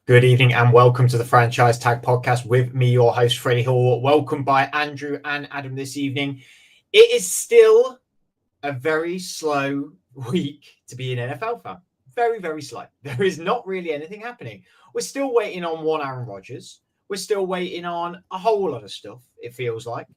Good evening and welcome to the Franchise Tag Podcast with me, your host, Freddie Hall. Welcome by Andrew and Adam this evening. It is still a very slow week to be an NFL fan. Very, very slow. There is not really anything happening. We're still waiting on one Aaron Rodgers. We're still waiting on a whole lot of stuff, it feels like.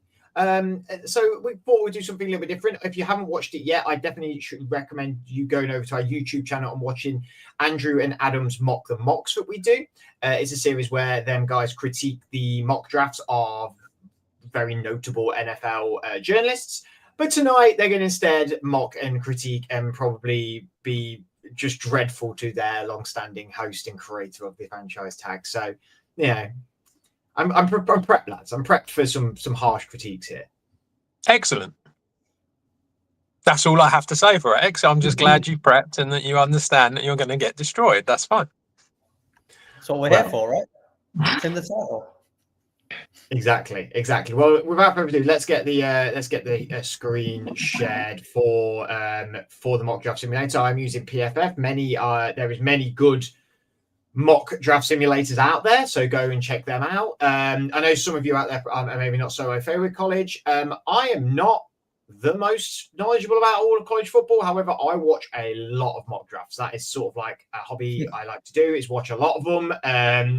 So we thought we'd do something a little bit different. If you haven't watched it yet, I definitely should recommend you going over to our YouTube channel and watching Andrew and Adam's Mock the Mocks that we do. It's a series where them guys critique the mock drafts of very notable NFL journalists. But tonight they're going to instead mock and critique and probably be just dreadful to their long-standing host and creator of the franchise tag. So, yeah. I'm prepped, lads. I'm prepped for some harsh critiques here. Excellent. That's all I have to say for it. I'm just glad you prepped and that you understand that you're going to get destroyed. That's fine. That's what we're here for, right? It's in the title. Exactly. Well, without further ado, let's get the screen shared for the mock draft simulator. I'm using PFF. There is many good mock draft simulators out there, so go and check them out. I know some of you out there are maybe not so au fait with college. I am not the most knowledgeable about all of college football. However, I watch a lot of mock drafts. That is sort of like a hobby I like to do, is watch a lot of them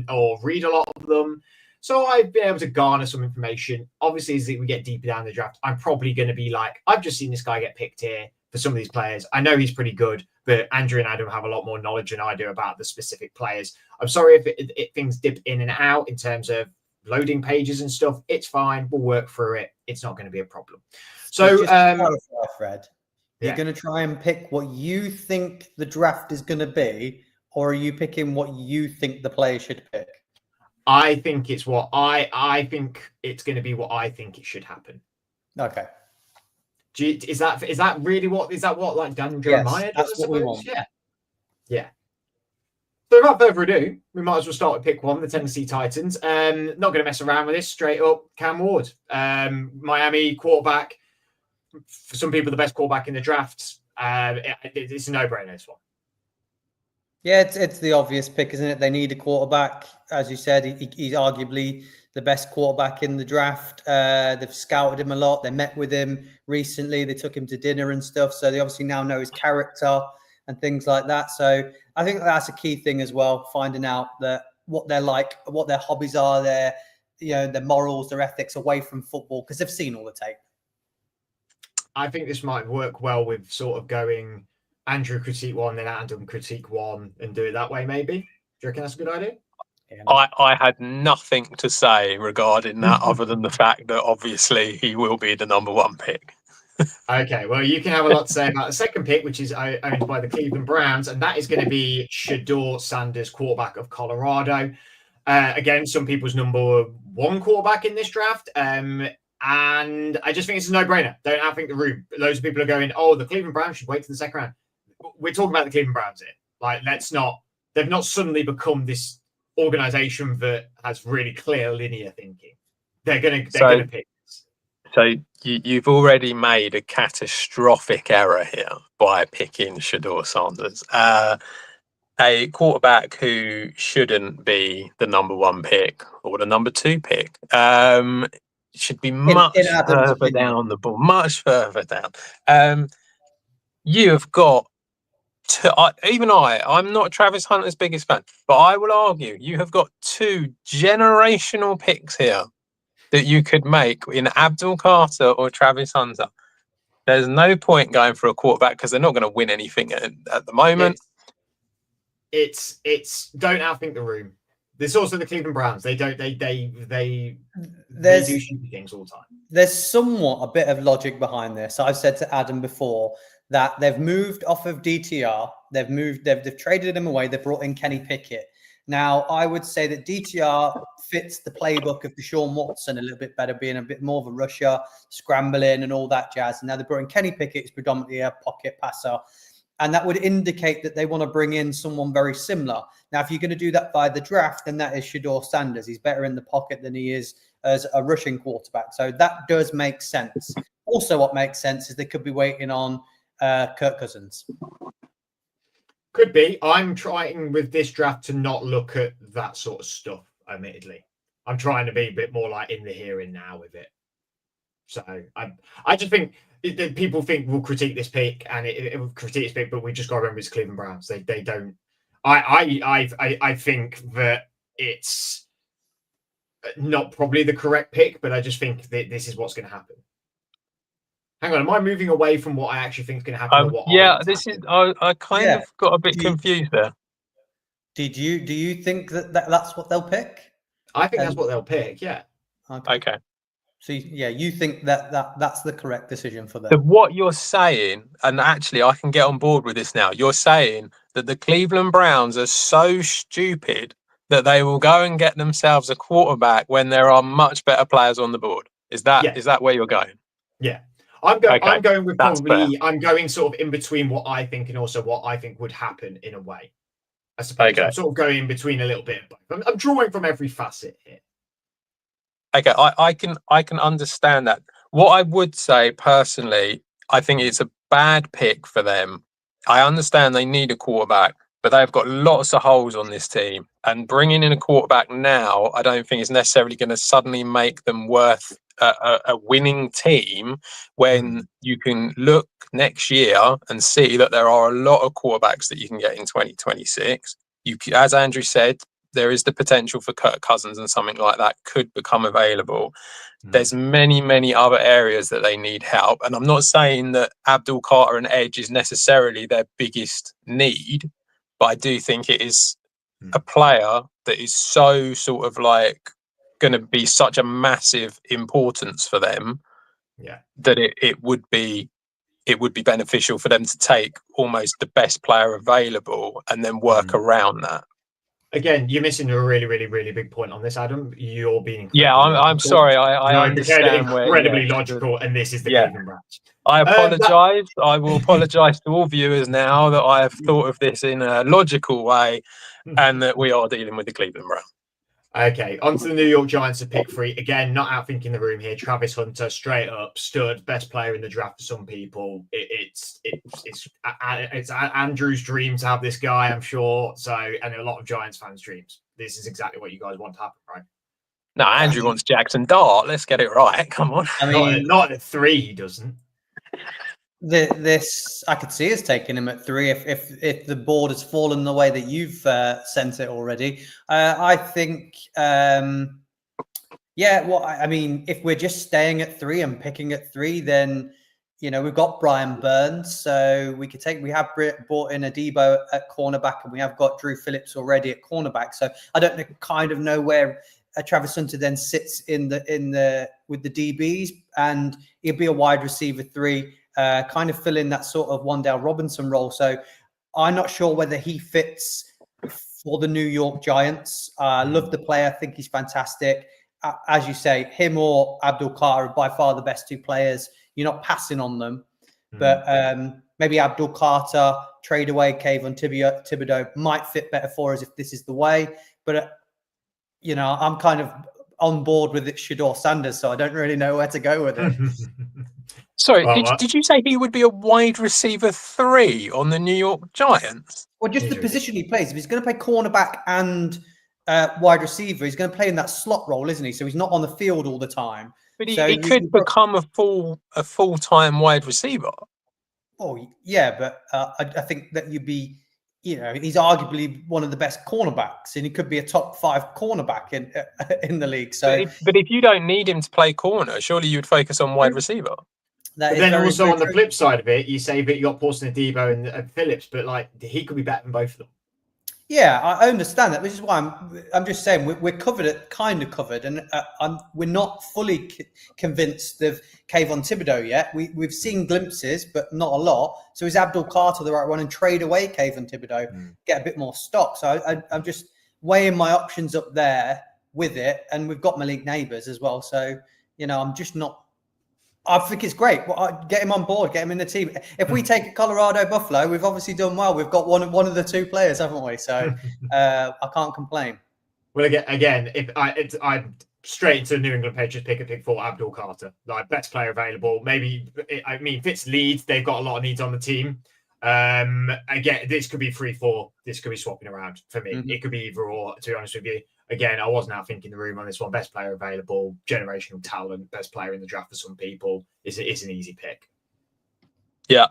or read a lot of them. So I've been able to garner some information. Obviously, as we get deeper down the draft, I'm probably going to be like, I've just seen this guy get picked here for some of these players. I know he's pretty good, but Andrew and Adam have a lot more knowledge than I do about the specific players. I'm sorry if things dip in and out in terms of loading pages and stuff. It's fine. We'll work through it. It's not going to be a problem. So, just to clarify, Fred, you're going to try and pick what you think the draft is going to be, or are you picking what you think the player should pick? I think it's what I think it's going to be what I think it should happen. Okay. Is that really what like Dan Jeremiah does? That's what we want. Yeah. So without further ado, we might as well start with pick one, the Tennessee Titans. Not going to mess around with this. Straight up, Cam Ward, Miami quarterback. For some people, the best quarterback in the draft. It's a no-brainer, this one. Yeah, it's the obvious pick, isn't it? They need a quarterback. As you said, he's arguably the best quarterback in the draft. They've scouted him a lot. They met with him recently. They took him to dinner and stuff. So they obviously now know his character and things like that. So I think that's a key thing as well, finding out what they're like, what their hobbies are, their morals, their ethics away from football, because they've seen all the tape. I think this might work well with sort of going Andrew critique one, then Adam critique one, and do it that way, maybe. Do you reckon that's a good idea? Yeah. I had nothing to say regarding that other than the fact that obviously he will be the number one pick. Okay, well, you can have a lot to say about the second pick, which is owned by the Cleveland Browns, and that is going to be Shedeur Sanders, quarterback of Colorado. Again, some people's number one quarterback in this draft. And I just think it's a no-brainer. Don't outthink the room. Loads of people are going, oh, the Cleveland Browns should wait to the second round. We're talking about the Cleveland Browns here. Like, they've not suddenly become this organization that has really clear linear thinking. They're going to pick this. So you've already made a catastrophic error here by picking Shedeur Sanders, a quarterback who shouldn't be the number one pick or the number two pick. Should be much further down the ball, much further down. You have got I'm not Travis Hunter's biggest fan, but I will argue you have got two generational picks here that you could make in Abdul Carter or Travis Hunter. There's no point going for a quarterback because they're not going to win anything at the moment. It's don't outthink the room. There's also the Cleveland Browns. They do stupid things all the time. There's somewhat a bit of logic behind this. I've said to Adam before that they've moved off of DTR. They've traded him away. They've brought in Kenny Pickett. Now, I would say that DTR fits the playbook of Deshaun Watson a little bit better, being a bit more of a rusher, scrambling and all that jazz. And now they've brought in Kenny Pickett, who's predominantly a pocket passer. And that would indicate that they want to bring in someone very similar. Now, if you're going to do that by the draft, then that is Shedeur Sanders. He's better in the pocket than he is as a rushing quarterback. So that does make sense. Also, what makes sense is they could be waiting on Kirk Cousins. Could be. I'm trying with this draft to not look at that sort of stuff, admittedly. I'm trying to be a bit more like in the here and now with it. So I just think that people think we'll critique this pick and it will critique this pick, but we just got to remember it's Cleveland Browns. They don't. I think that it's not probably the correct pick, but I just think that this is what's going to happen. Hang on, am I moving away from what I actually think is going to happen? Or what yeah, this is. I kind of got a bit confused there. Do you think that's what they'll pick? I think that's what they'll pick. Yeah. Okay. So you think that's the correct decision for them? So what you're saying, and actually I can get on board with this now. You're saying that the Cleveland Browns are so stupid that they will go and get themselves a quarterback when there are much better players on the board. Is that where you're going? Yeah. I'm going with That's probably fair. I'm going sort of in between what I think and also what I think would happen in a way. I suppose I'm sort of going in between a little bit. I'm drawing from every facet here. Okay, I can understand that. What I would say personally, I think it's a bad pick for them. I understand they need a quarterback, but they've got lots of holes on this team. And bringing in a quarterback now, I don't think is necessarily going to suddenly make them worth a winning team when you can look next year and see that there are a lot of quarterbacks that you can get in 2026. As Andrew said, there is the potential for Kirk Cousins and something like that could become available. There's many, many other areas that they need help. And I'm not saying that Abdul Carter and edge is necessarily their biggest need, but I do think it is a player that is so sort of like going to be such a massive importance for them that it would be beneficial for them to take almost the best player available and then work around that. Again, you're missing a really, really, really big point on this, Adam. You're being I'm sorry. I understand incredibly logical, and this is the Cleveland Browns. I apologise. I will apologise to all viewers now that I have thought of this in a logical way, and that we are dealing with the Cleveland Browns. Okay, on to the New York Giants at pick 3. Again, not outthinking the room here. Travis Hunter, straight up stud, best player in the draft for some people. It's Andrew's dream to have this guy, I'm sure. So, and a lot of Giants fans' dreams. This is exactly what you guys want to happen, right? No, Andrew wants Jackson Dart. Let's get it right. Come on. I mean, not at 3, he doesn't. This I could see us taking him at 3 if the board has fallen the way that you've sent it already. I think, I mean, if we're just staying at 3 and picking at 3, then we've got Brian Burns, so we have brought in a Debo at cornerback, and we have got Drew Phillips already at cornerback. So I don't know where Travis Hunter then sits in the with the DBs, and he'll be a wide receiver 3. Kind of fill in that sort of Wan'Dale Robinson role. So I'm not sure whether he fits for the New York Giants. I love the player. I think he's fantastic. As you say, him or Abdul Carter are by far the best 2 players. You're not passing on them. But maybe Abdul Carter, trade away Kayvon Thibodeau might fit better for us if this is the way. But, I'm kind of on board with it, Shedeur Sanders, so I don't really know where to go with it. Sorry, did you say he would be a wide receiver 3 on the New York Giants? Well, just the position he plays. If he's going to play cornerback and wide receiver, he's going to play in that slot role, isn't he? So he's not on the field all the time. But he could become a full-time wide receiver. Oh, yeah, but I think that you'd be, he's arguably one of the best cornerbacks, and he could be a top 5 cornerback in the league. So, but if you don't need him to play corner, surely you'd focus on wide receiver. But then also on the flip side of it, you say that you got Paulson Adebo and Phillips, but he could be better than both of them. Yeah, I understand that, which is why I'm just saying we're kind of covered, and we're not fully convinced of Kayvon Thibodeau yet. We've seen glimpses, but not a lot. So is Abdul Carter the right one, and trade away Kayvon Thibodeau, get a bit more stock? So I'm just weighing my options up there with it, and we've got Malik Neighbors as well. So I'm just not. I think it's great. Well, get him on board, get him in the team. If we take a Colorado Buffalo, we've obviously done well. We've got one of the 2 players, haven't we? So I can't complain. Well, again, if I'm straight into New England Patriots pick 4, Abdul Carter, best player available. Maybe Fitz leads. They've got a lot of needs on the team. Again, this could be 3-4. This could be swapping around for me. It could be either or, to be honest with you. Again, I wasn't out thinking the room on this one. Best player available, generational talent, best player in the draft for some people. It's an easy pick. Yeah,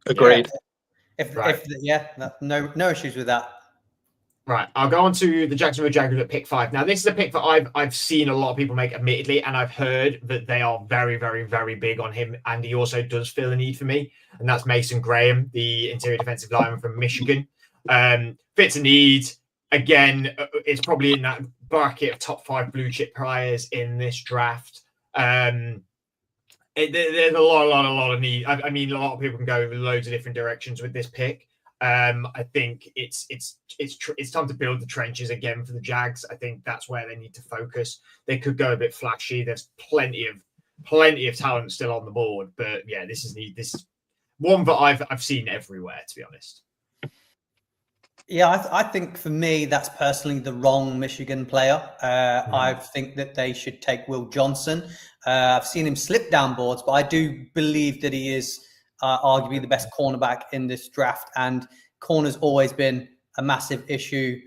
agreed. No issues with that. Right, I'll go on to the Jacksonville Jaguars at pick 5. Now, this is a pick that I've seen a lot of people make, admittedly, and I've heard that they are very, very, very big on him, and he also does fill a need for me, and that's Mason Graham, the interior defensive lineman from Michigan. Fits a need. Again, it's probably in that bracket of top 5 blue chip players in this draft. There's a lot of need. I mean, a lot of people can go in loads of different directions with this pick. I think it's time to build the trenches again for the Jags. I think that's where they need to focus. They could go a bit flashy. There's plenty of talent still on the board, but yeah, this is one that I've seen everywhere, to be honest. Yeah, I think for me, that's personally the wrong Michigan player. I think that they should take Will Johnson. I've seen him slip down boards, but I do believe that he is arguably the best cornerback in this draft. And corner's always been a massive issue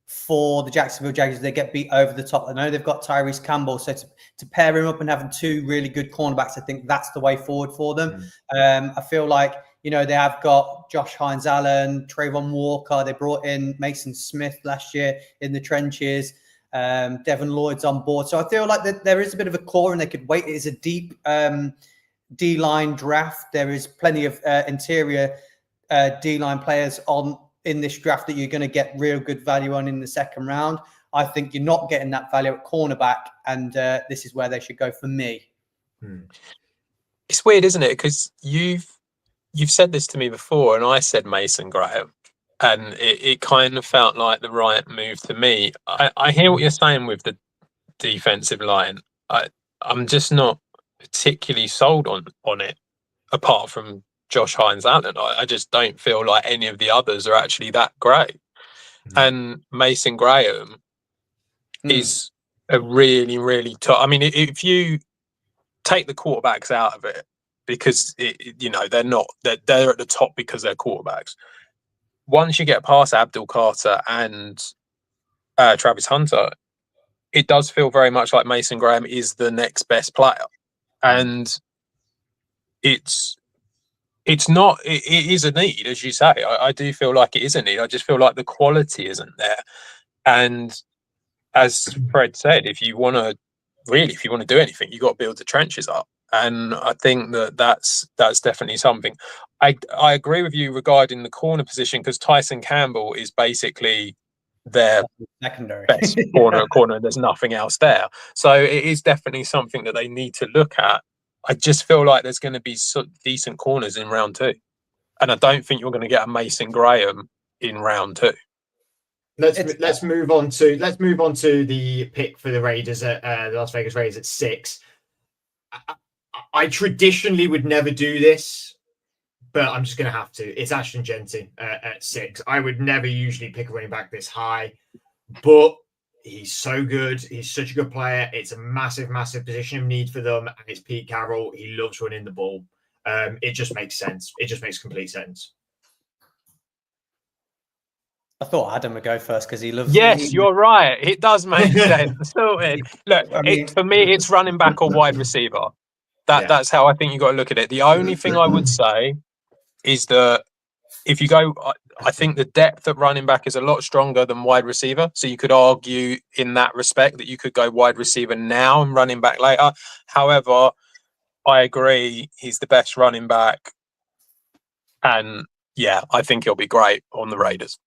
for the Jacksonville Jaguars. They get beat over the top. I know they've got Tyrese Campbell, so to pair him up and having 2 really good cornerbacks, I think that's the way forward for them. I feel like, they have got Josh Hines-Allen, Trayvon Walker. They brought in Mason Smith last year in the trenches. Devin Lloyd's on board. So I feel like that there is a bit of a core and they could wait. It is a deep D-line draft. There is plenty of interior D-line players in this draft that you're going to get real good value on in the second round. I think you're not getting that value at cornerback, and this is where they should go for me. It's weird, isn't it? Because you've said this to me before, and I said Mason Graham, and it kind of felt like the right move to me. I hear what you're saying with the defensive line. I'm just not particularly sold on it, apart from Josh Hines-Allen. I just don't feel like any of the others are actually that great. And Mason Graham is a really, really tough. I mean, if you take the quarterbacks out of it, because they're not, they're at the top because they're quarterbacks. Once you get past Abdul Carter and Travis Hunter, it does feel very much like Mason Graham is the next best player. And it is a need, as you say. I do feel like it is a need. I just feel like the quality isn't there. And as Fred said, if you want to do anything, you've got to build the trenches up. And I think that's definitely something. I agree with you regarding the corner position, because Tyson Campbell is basically their secondary best corner, and there's nothing else there. So it is definitely something that they need to look at. I just feel like there's going to be decent corners in round 2, and I don't think you're going to get a Mason Graham in round 2. Let's move on to the pick for the Raiders at the Las Vegas Raiders at 6. I traditionally would never do this, but I'm just going to have to. It's Ashton Jeanty at 6. I would never usually pick a running back this high, but he's so good. He's such a good player. It's a massive, massive position of need for them, and it's Pete Carroll. He loves running the ball. It just makes sense. It just makes complete sense. I thought Adam would go first because he loves. Yes, you're right. It does make sense. Look, for me, it's running back or wide receiver. That's how I think you got to look at it. The only thing I would say is that if you go, I think the depth at running back is a lot stronger than wide receiver. So you could argue in that respect that you could go wide receiver now and running back later. However, I agree he's the best running back. And yeah, I think he'll be great on the Raiders.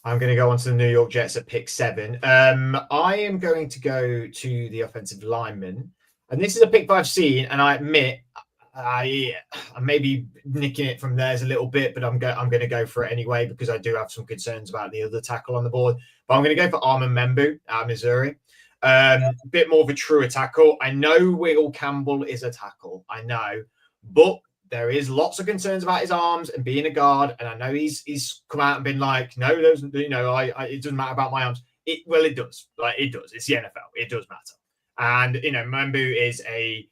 I'm going to go on to the New York Jets at pick 7. I am going to go to the offensive lineman. And this is a pick that I've seen, and I admit I may be nicking it from theirs a little bit, but I'm going to go for it anyway because I do have some concerns about the other tackle on the board. But I'm going to go for Armand Membu out of Missouri. Bit more of a truer tackle. I know Will Campbell is a tackle. I know, but there is lots of concerns about his arms and being a guard. And I know he's come out and been like, no, those, it doesn't matter about my arms. It does. It does. It's the NFL. It does matter. And Membu is a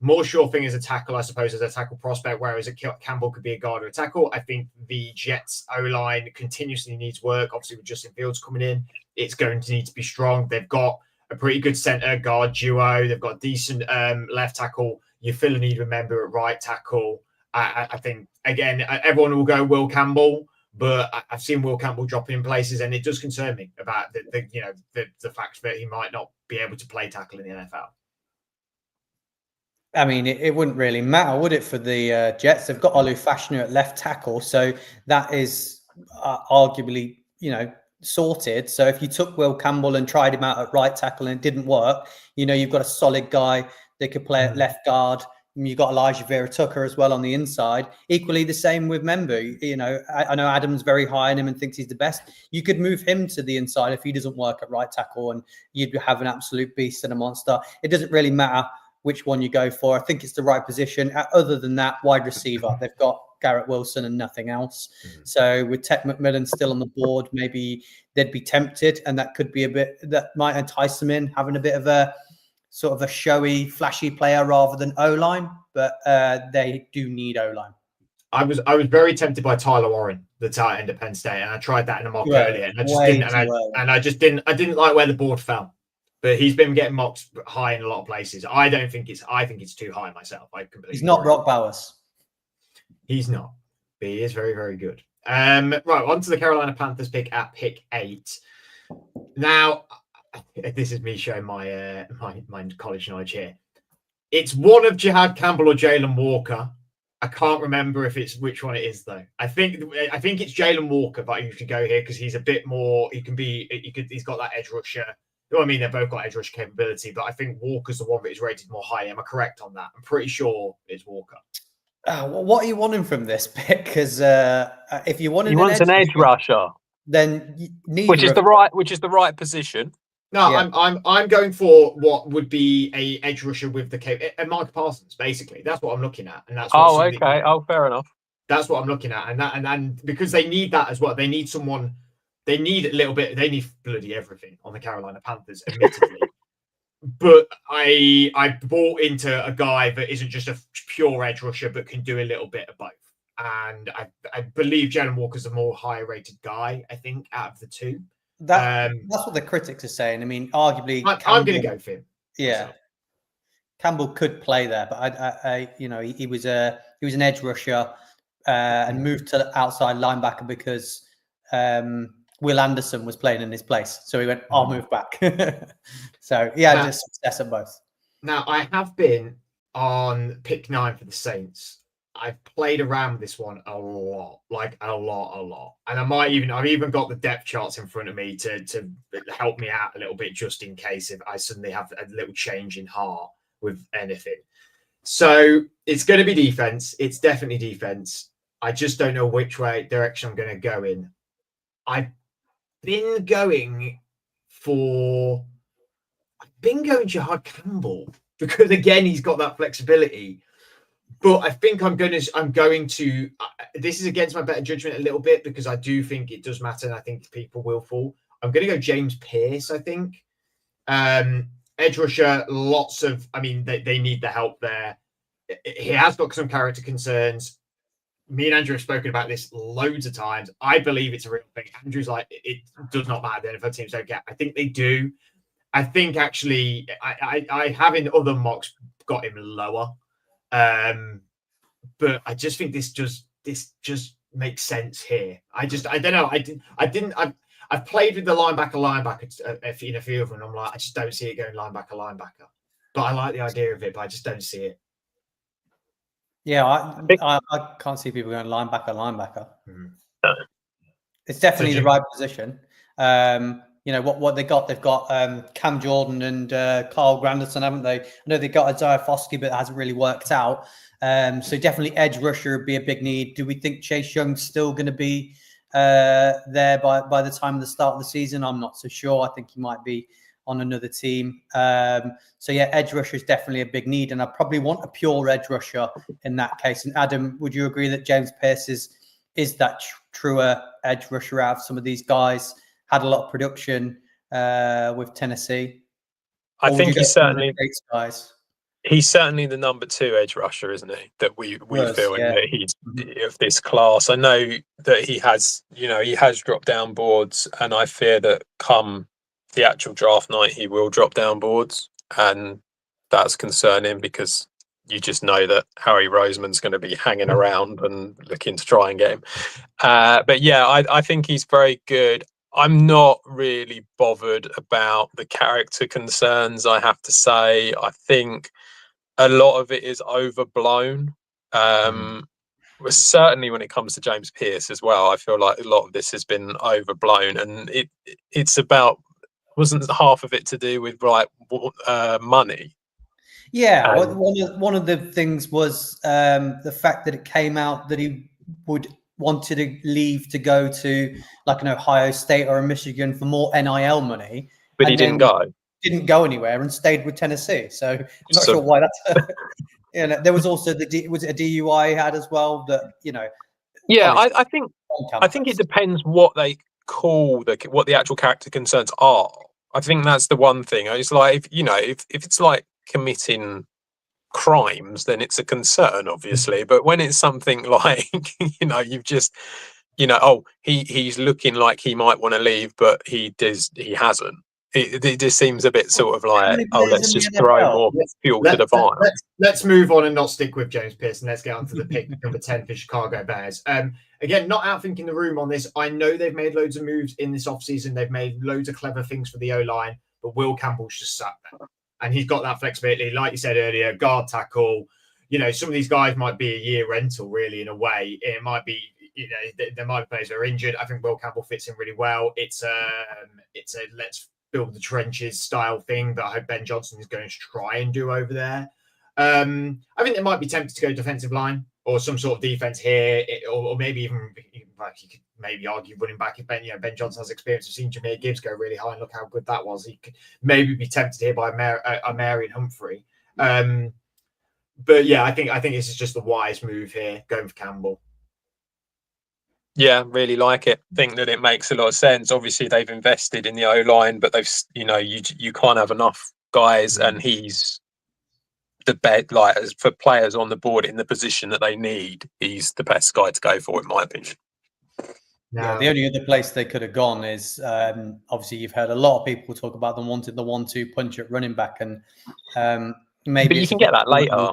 more sure thing as a tackle, I suppose, as a tackle prospect, whereas Campbell could be a guard or a tackle. I think the Jets O-line continuously needs work. Obviously, with Justin Fields coming in, it's going to need to be strong. They've got a pretty good center guard duo. They've got decent left tackle. You feel a need to remember at right tackle. I think, again, everyone will go Will Campbell, but I've seen Will Campbell dropping in places, and it does concern me about the fact that he might not be able to play tackle in the NFL. I mean, it wouldn't really matter, would it, for the Jets? They've got Olu Fashanu at left tackle, so that is arguably, sorted. So if you took Will Campbell and tried him out at right tackle and it didn't work, you've got a solid guy that could play at left guard. You've got Elijah Vera-Tucker as well on the inside. Equally the same with Member. I know Adam's very high on him and thinks he's the best. You could move him to the inside if he doesn't work at right tackle, and you'd have an absolute beast and a monster. It doesn't really matter which one you go for. I think it's the right position. Other than that, wide receiver, they've got Garrett Wilson and nothing else. So with Ted McMillan still on the board, maybe they'd be tempted, and that could be that might entice them in, having a bit of a sort of a showy, flashy player rather than O-line, but they do need O-line. I was very tempted by Tyler Warren, the tight end at Penn State, and I tried that in a mock earlier, and I just didn't. I didn't like where the board fell. But he's been getting mocked high in a lot of places. I think it's too high myself. He's not Brock Bowers. He's not. But he is very, very good. Right, on to the Carolina Panthers pick at pick 8. Now, this is me showing my my college knowledge here. It's one of Jihad Campbell or Jalen Walker. I can't remember which one it is though. I think it's Jalen Walker, but I usually go here because he's a bit more. He's got that edge rusher. I mean, they've both got edge rush capability, but I think Walker's the one that is rated more highly. Am I correct on that? I'm pretty sure it's Walker. What are you wanting from this pick? Because if you wanted, he wants an edge rusher, then which is the right position. No, yeah. I'm going for what would be a edge rusher with the Micah Parsons. Basically, that's what I'm looking at, and that's okay. Fair enough. That's what I'm looking at, and because they need that as well. They need someone. They need a little bit. They need bloody everything on the Carolina Panthers, admittedly. But I bought into a guy that isn't just a pure edge rusher, but can do a little bit of both. And I believe Jalen Walker's a more higher rated guy. I think out of the two. That's what the critics are saying. I mean, arguably, I'm going to go for him. Yeah, myself. Campbell could play there, but he was an edge rusher and moved to outside linebacker because Will Anderson was playing in his place. So he went, I'll move back. So he had success at both. Now, I have been on pick 9 for the Saints. I've played around with this one a lot. And I've even got the depth charts in front of me to help me out a little bit, just in case if I suddenly have a little change in heart with anything. So it's going to be defense. It's definitely defense. I just don't know which direction I'm going to go in. I've been going Jihad Campbell because again he's got that flexibility, but I think I'm going to. This is against my better judgment a little bit because I do think it does matter, and I think people will fall. I'm going to go James Pierce. I think edge rusher. They need the help there. He has got some character concerns. Me and Andrew have spoken about this loads of times. I believe it's a real thing. Andrew's like, it does not matter. The NFL teams don't get. I think they do. I think actually, I have in other mocks got him lower, but I just think this just makes sense here. I don't know. I've played with the linebacker in a few of them. And I'm like, I just don't see it going linebacker. But I like the idea of it, but I just don't see it. Yeah, I can't see people going linebacker. No. It's definitely the right position. What they got? They've got Cam Jordan and Carl Granderson, haven't they? I know they got Isaiah Foskey, but it hasn't really worked out. So definitely edge rusher would be a big need. Do we think Chase Young's still going to be there by the time of the start of the season? I'm not so sure. I think he might be on another team. Edge rusher is definitely a big need, and I probably want a pure edge rusher in that case. And Adam, would you agree that James Pierce is that truer edge rusher out of some of these guys? Had a lot of production with Tennessee. I think he's certainly guys. He's certainly the number 2 edge rusher, isn't he? That we feel that he's of this class. I know that he has dropped down boards, and I fear that come the actual draft night he will drop down boards, and that's concerning because you just know that Harry Roseman's going to be hanging around and looking to try and get him. But yeah, I think he's very good. I'm not really bothered about the character concerns, I have to say. I think a lot of it is overblown. Certainly when it comes to James Pearce as well, I feel like a lot of this has been overblown, and it's about, wasn't half of it to do with money? Yeah, one of the things was the fact that it came out that he wanted to leave to go to like an Ohio State or a Michigan for more NIL money, but he didn't go. Didn't go anywhere and stayed with Tennessee. So I'm not sure why that's. There was also was it a DUI he had as well that Yeah, I think it depends what they call what the actual character concerns are. I think that's the one thing. It's like if it's like committing crimes, then it's a concern, obviously. But when it's something like you've just he's looking like he might want to leave, but he hasn't. It just seems a bit sort of like, let's just throw more fuel to the fire. Let's move on and not stick with James Pearce, and let's get on to the pick number 10 for Chicago Bears. Again, not outthinking the room on this. I know they've made loads of moves in this offseason. They've made loads of clever things for the O-line, but Will Campbell's just sat there. And he's got that flexibility. Like you said earlier, guard tackle. Some of these guys might be a year rental, really, in a way. It might be, there might be players that are injured. I think Will Campbell fits in really well. It's a let's build the trenches style thing that I hope Ben Johnson is going to try and do over there. I think they might be tempted to go defensive line or some sort of defense here, or maybe even like you could maybe argue running back if Ben Johnson has experience. I've seen Jahmyr Gibbs go really high and look how good that was. He could maybe be tempted here by Marion Humphrey. But yeah, I think this is just the wise move here, going for Campbell. Yeah, really like it. Think that it makes a lot of sense. Obviously, they've invested in the O-line, but they've, you can't have enough guys, and he's the best. Like, for players on the board in the position that they need, he's the best guy to go for, in my opinion. Yeah, the only other place they could have gone is obviously you've heard a lot of people talk about them wanting the 1-2 punch at running back, and maybe but you can get that later.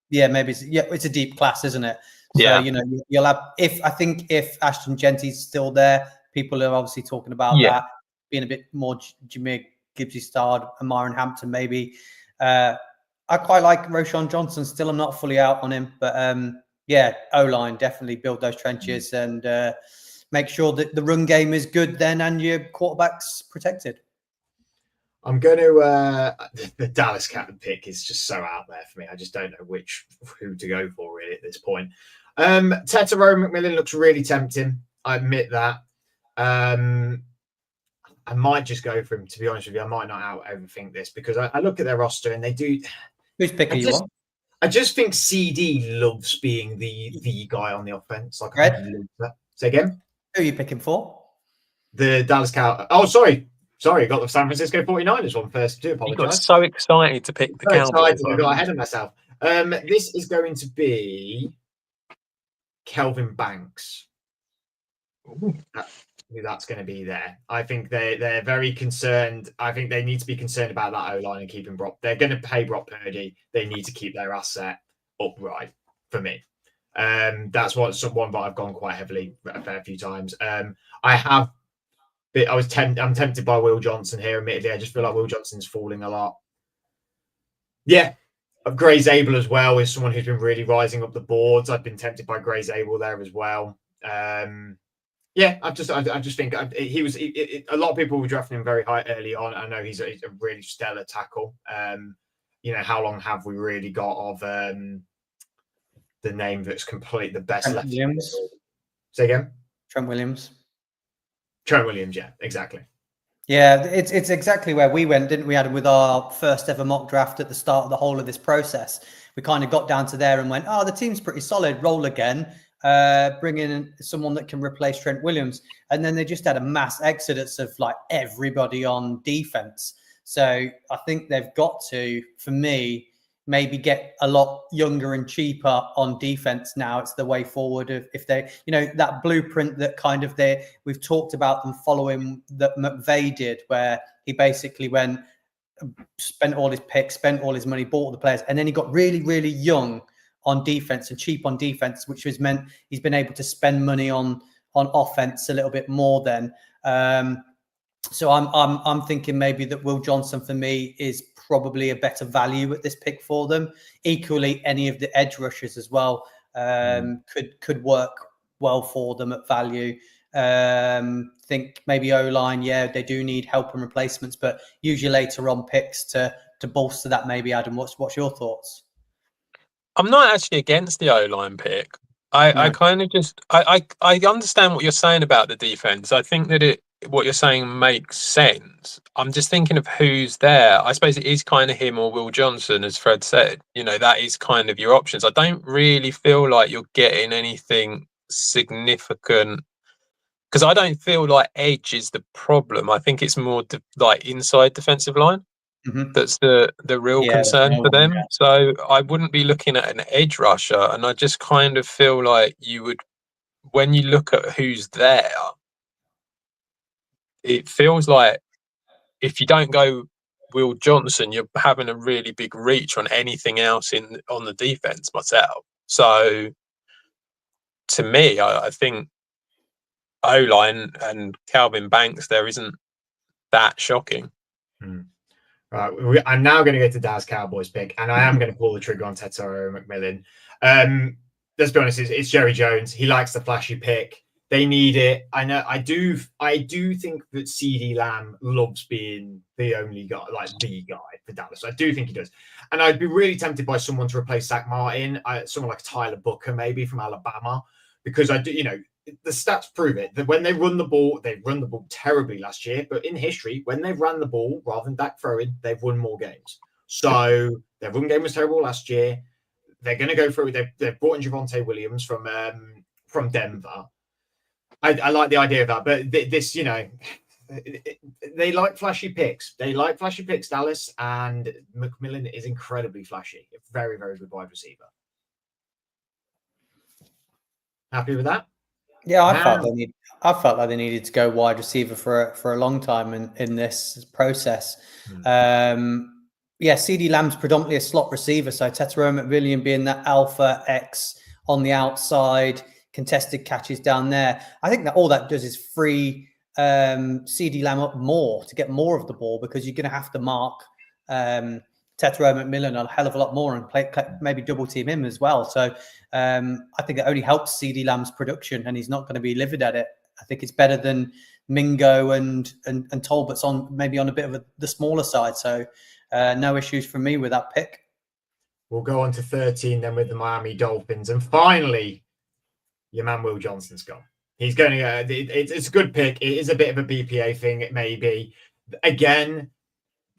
Yeah, maybe it's a deep class, isn't it? So, yeah, you'll have, if Ashton Genty's still there, people are obviously talking about that being a bit more Jahmyr Gibbsy starred, and Myron Hampton maybe. I quite like Roschon Johnson still. I'm not fully out on him, but O-line, definitely build those trenches and make sure that the run game is good then and your quarterback's protected. I'm going to the Dallas Captain pick is just so out there for me. I just don't know who to go for really at this point. Tetairoa McMillan looks really tempting. I admit that. I might just go for him, to be honest with you. I might not overthink this because I look at their roster and they do. Whose pick are you on? I just think CD loves being the guy on the offense. Like, say again. Who are you picking for? The Dallas Cowboys. Oh, sorry, I got the San Francisco 49ers one first. I do apologize. You got so excited to pick the Cowboys. I got ahead of myself. This is going to be Kelvin Banks. That's going to be there. I think they're very concerned. I think they need to be concerned about that O-line and keeping Brock. They're going to pay Brock Purdy. They need to keep their asset upright for me. That's one that I've gone quite heavily a fair few times. I'm tempted by Will Johnson here. Admittedly, I just feel like Will Johnson's falling a lot. Yeah, Gray Zabel as well is someone who's been really rising up the boards. I've been tempted by Gray Zabel there as well. I just think he was. A lot of people were drafting him very high early on. I know he's a really stellar tackle. How long have we really got of the name that's complete the best left? Williams. Say again. Trent Williams. Yeah, exactly. Yeah, it's exactly where we went, didn't we, Adam, with our first ever mock draft at the start of the whole of this process. We kind of got down to there and went, the team's pretty solid, roll again, bring in someone that can replace Trent Williams. And then they just had a mass exodus of like everybody on defense. So I think they've got to, for me, maybe get a lot younger and cheaper on defense now. It's the way forward. If they, that blueprint that kind of we've talked about them following that McVay did, where he basically spent all his picks, spent all his money, bought the players, and then he got really, really young on defense and cheap on defense, which has meant he's been able to spend money on offense a little bit more then. So I'm thinking maybe that Will Johnson for me is probably a better value at this pick for them. Equally, any of the edge rushers as well could work well for them at value. Think maybe O-line, they do need help and replacements, but usually later on picks to bolster that maybe. Adam, what's your thoughts? I'm not actually against the O-line pick. I kind of just I understand what you're saying about the defense. I think that what you're saying makes sense. I'm just thinking of who's there. I suppose it is kind of him or Will Johnson, as Fred said. That is kind of your options. I don't really feel like you're getting anything significant, because I don't feel like edge is the problem. I think it's more like inside defensive line. That's the real concern for them. Yeah. So I wouldn't be looking at an edge rusher, and I just kind of feel like you would, when you look at who's there, it feels like if you don't go Will Johnson, you're having a really big reach on anything else on the defense myself. So to me, I think O-line and Calvin Banks there isn't that shocking. Right, I'm now going to go to Daz Cowboys pick, and I am going to pull the trigger on Tetairoa McMillan. Let's be honest, it's Jerry Jones. He likes the flashy pick. They need it. I know. I do think that CeeDee Lamb loves being the only guy, like the guy for Dallas. I do think he does, and I'd be really tempted by someone to replace Zach Martin, someone like Tyler Booker maybe from Alabama, because I do. The stats prove it that when they run the ball terribly last year. But in history, when they've ran the ball rather than Dak throwing, they've won more games. So their run game was terrible last year. They're going to go through. They've brought in Javonte Williams from Denver. I like the idea of that, but this, they like flashy picks. They like flashy picks, Dallas, and McMillan is incredibly flashy. A very, very good wide receiver. Happy with that? Yeah, I felt like they needed to go wide receiver for a long time in this process. CeeDee Lamb's predominantly a slot receiver, so Tetairoa McMillan being that alpha X on the outside, contested catches down there. I think that all that does is free CeeDee Lamb up more to get more of the ball, because you're going to have to mark Tetairoa McMillan a hell of a lot more and maybe double team him as well. So I think it only helps CeeDee Lamb's production, and he's not going to be livid at it. I think it's better than Mingo and Talbot's maybe on a bit of the smaller side. So no issues from me with that pick. We'll go on to 13 then with the Miami Dolphins, and finally, your man Will Johnson's gone. He's going to. It's a good pick. It is a bit of a BPA thing. It may be. Again,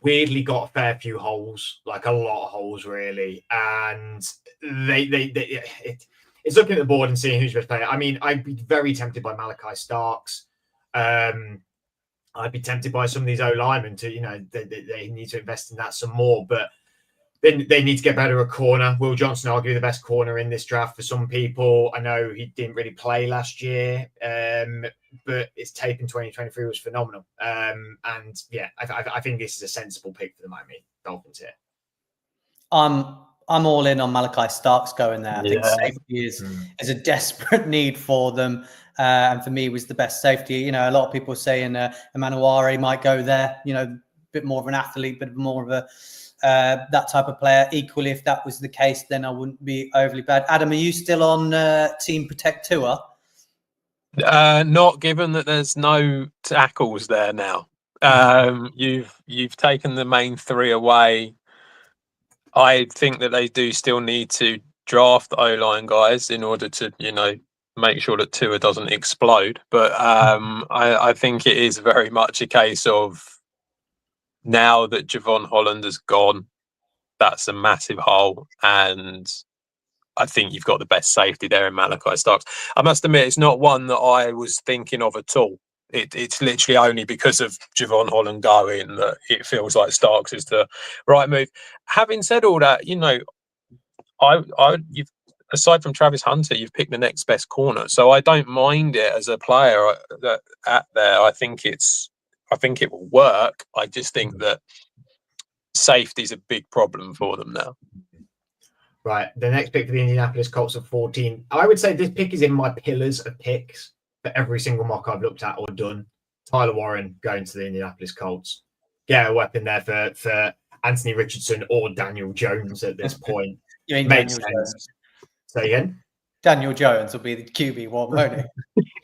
weirdly got a fair few holes, like a lot of holes, really. And it's looking at the board and seeing who's best player. I mean, I'd be very tempted by Malachi Starks. I'd be tempted by some of these O-linemen to, they need to invest in that some more. But then they need to get better at corner. Will Johnson, arguably the best corner in this draft for some people. I know he didn't really play last year, but his tape in 2023 was phenomenal. I think this is a sensible pick for the Miami Dolphins here. I'm all in on Malachi Starks going there. I think safety is a desperate need for them. And for me, was the best safety. A lot of people saying Emanuare might go there, a bit more of an athlete, but more of a that type of player. Equally, if that was the case, then I wouldn't be overly bad. Adam, are you still on Team Protect Tour? Not given that there's no tackles there now. You've taken the main three away. I think that they do still need to draft O-line guys in order to, make sure that Tua doesn't explode. But I think it is very much a case of, now that Javon Holland has gone, that's a massive hole. And I think you've got the best safety there in Malachi Starks. I must admit, it's not one that I was thinking of at all It's literally only because of Javon Holland going that it feels like Starks is the right move. Having said all that, you've aside from Travis Hunter, you've picked the next best corner, so I don't mind it as a player that at there. I think it will work. I just think that safety is a big problem for them now. Right, the next pick for the Indianapolis Colts of 14. I would say this pick is in my pillars of picks for every single mock I've looked at or done. Tyler Warren going to the Indianapolis Colts. Get a weapon there for Anthony Richardson or Daniel Jones at this point. You mean Makes Daniel sense. Jones? Say again? Daniel Jones will be the QB1, won't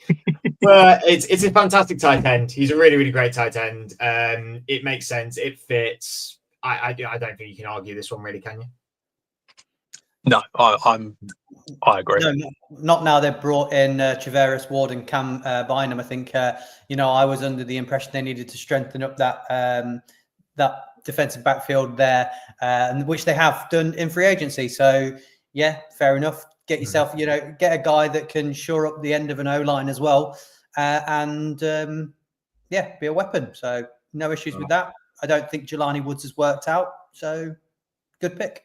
he? Well, it's a fantastic tight end. He's a really, really great tight end. It makes sense. It fits. I don't think you can argue this one, really, can you? No, I agree. No, not now. They've brought in Travaris Ward and Cam Bynum. I think I was under the impression they needed to strengthen up that defensive backfield there, which they have done in free agency. So yeah, fair enough. Get yourself, get a guy that can shore up the end of an O-line as well, and be a weapon. So no issues with that. I don't think Jelani Woods has worked out. So good pick.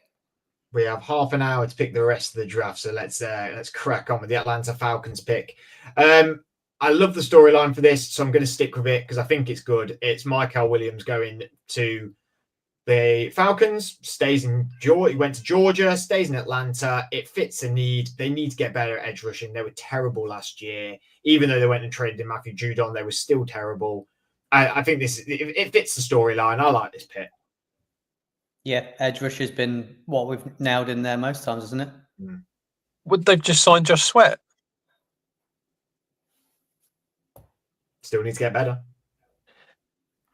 We have half an hour to pick the rest of the draft, so let's crack on with the Atlanta Falcons pick. I love the storyline for this, so I'm going to stick with it because I think it's good. It's Michael Williams going to the Falcons, stays in Georgia. He went to Georgia, stays in Atlanta. It fits a need. They need to get better at edge rushing. They were terrible last year. Even though they went and traded in Matthew Judon, they were still terrible. I think it fits the storyline. I like this pick. Yeah, edge rush has been what we've nailed in there most times, isn't it? Would they've just signed Josh Sweat? Still need to get better.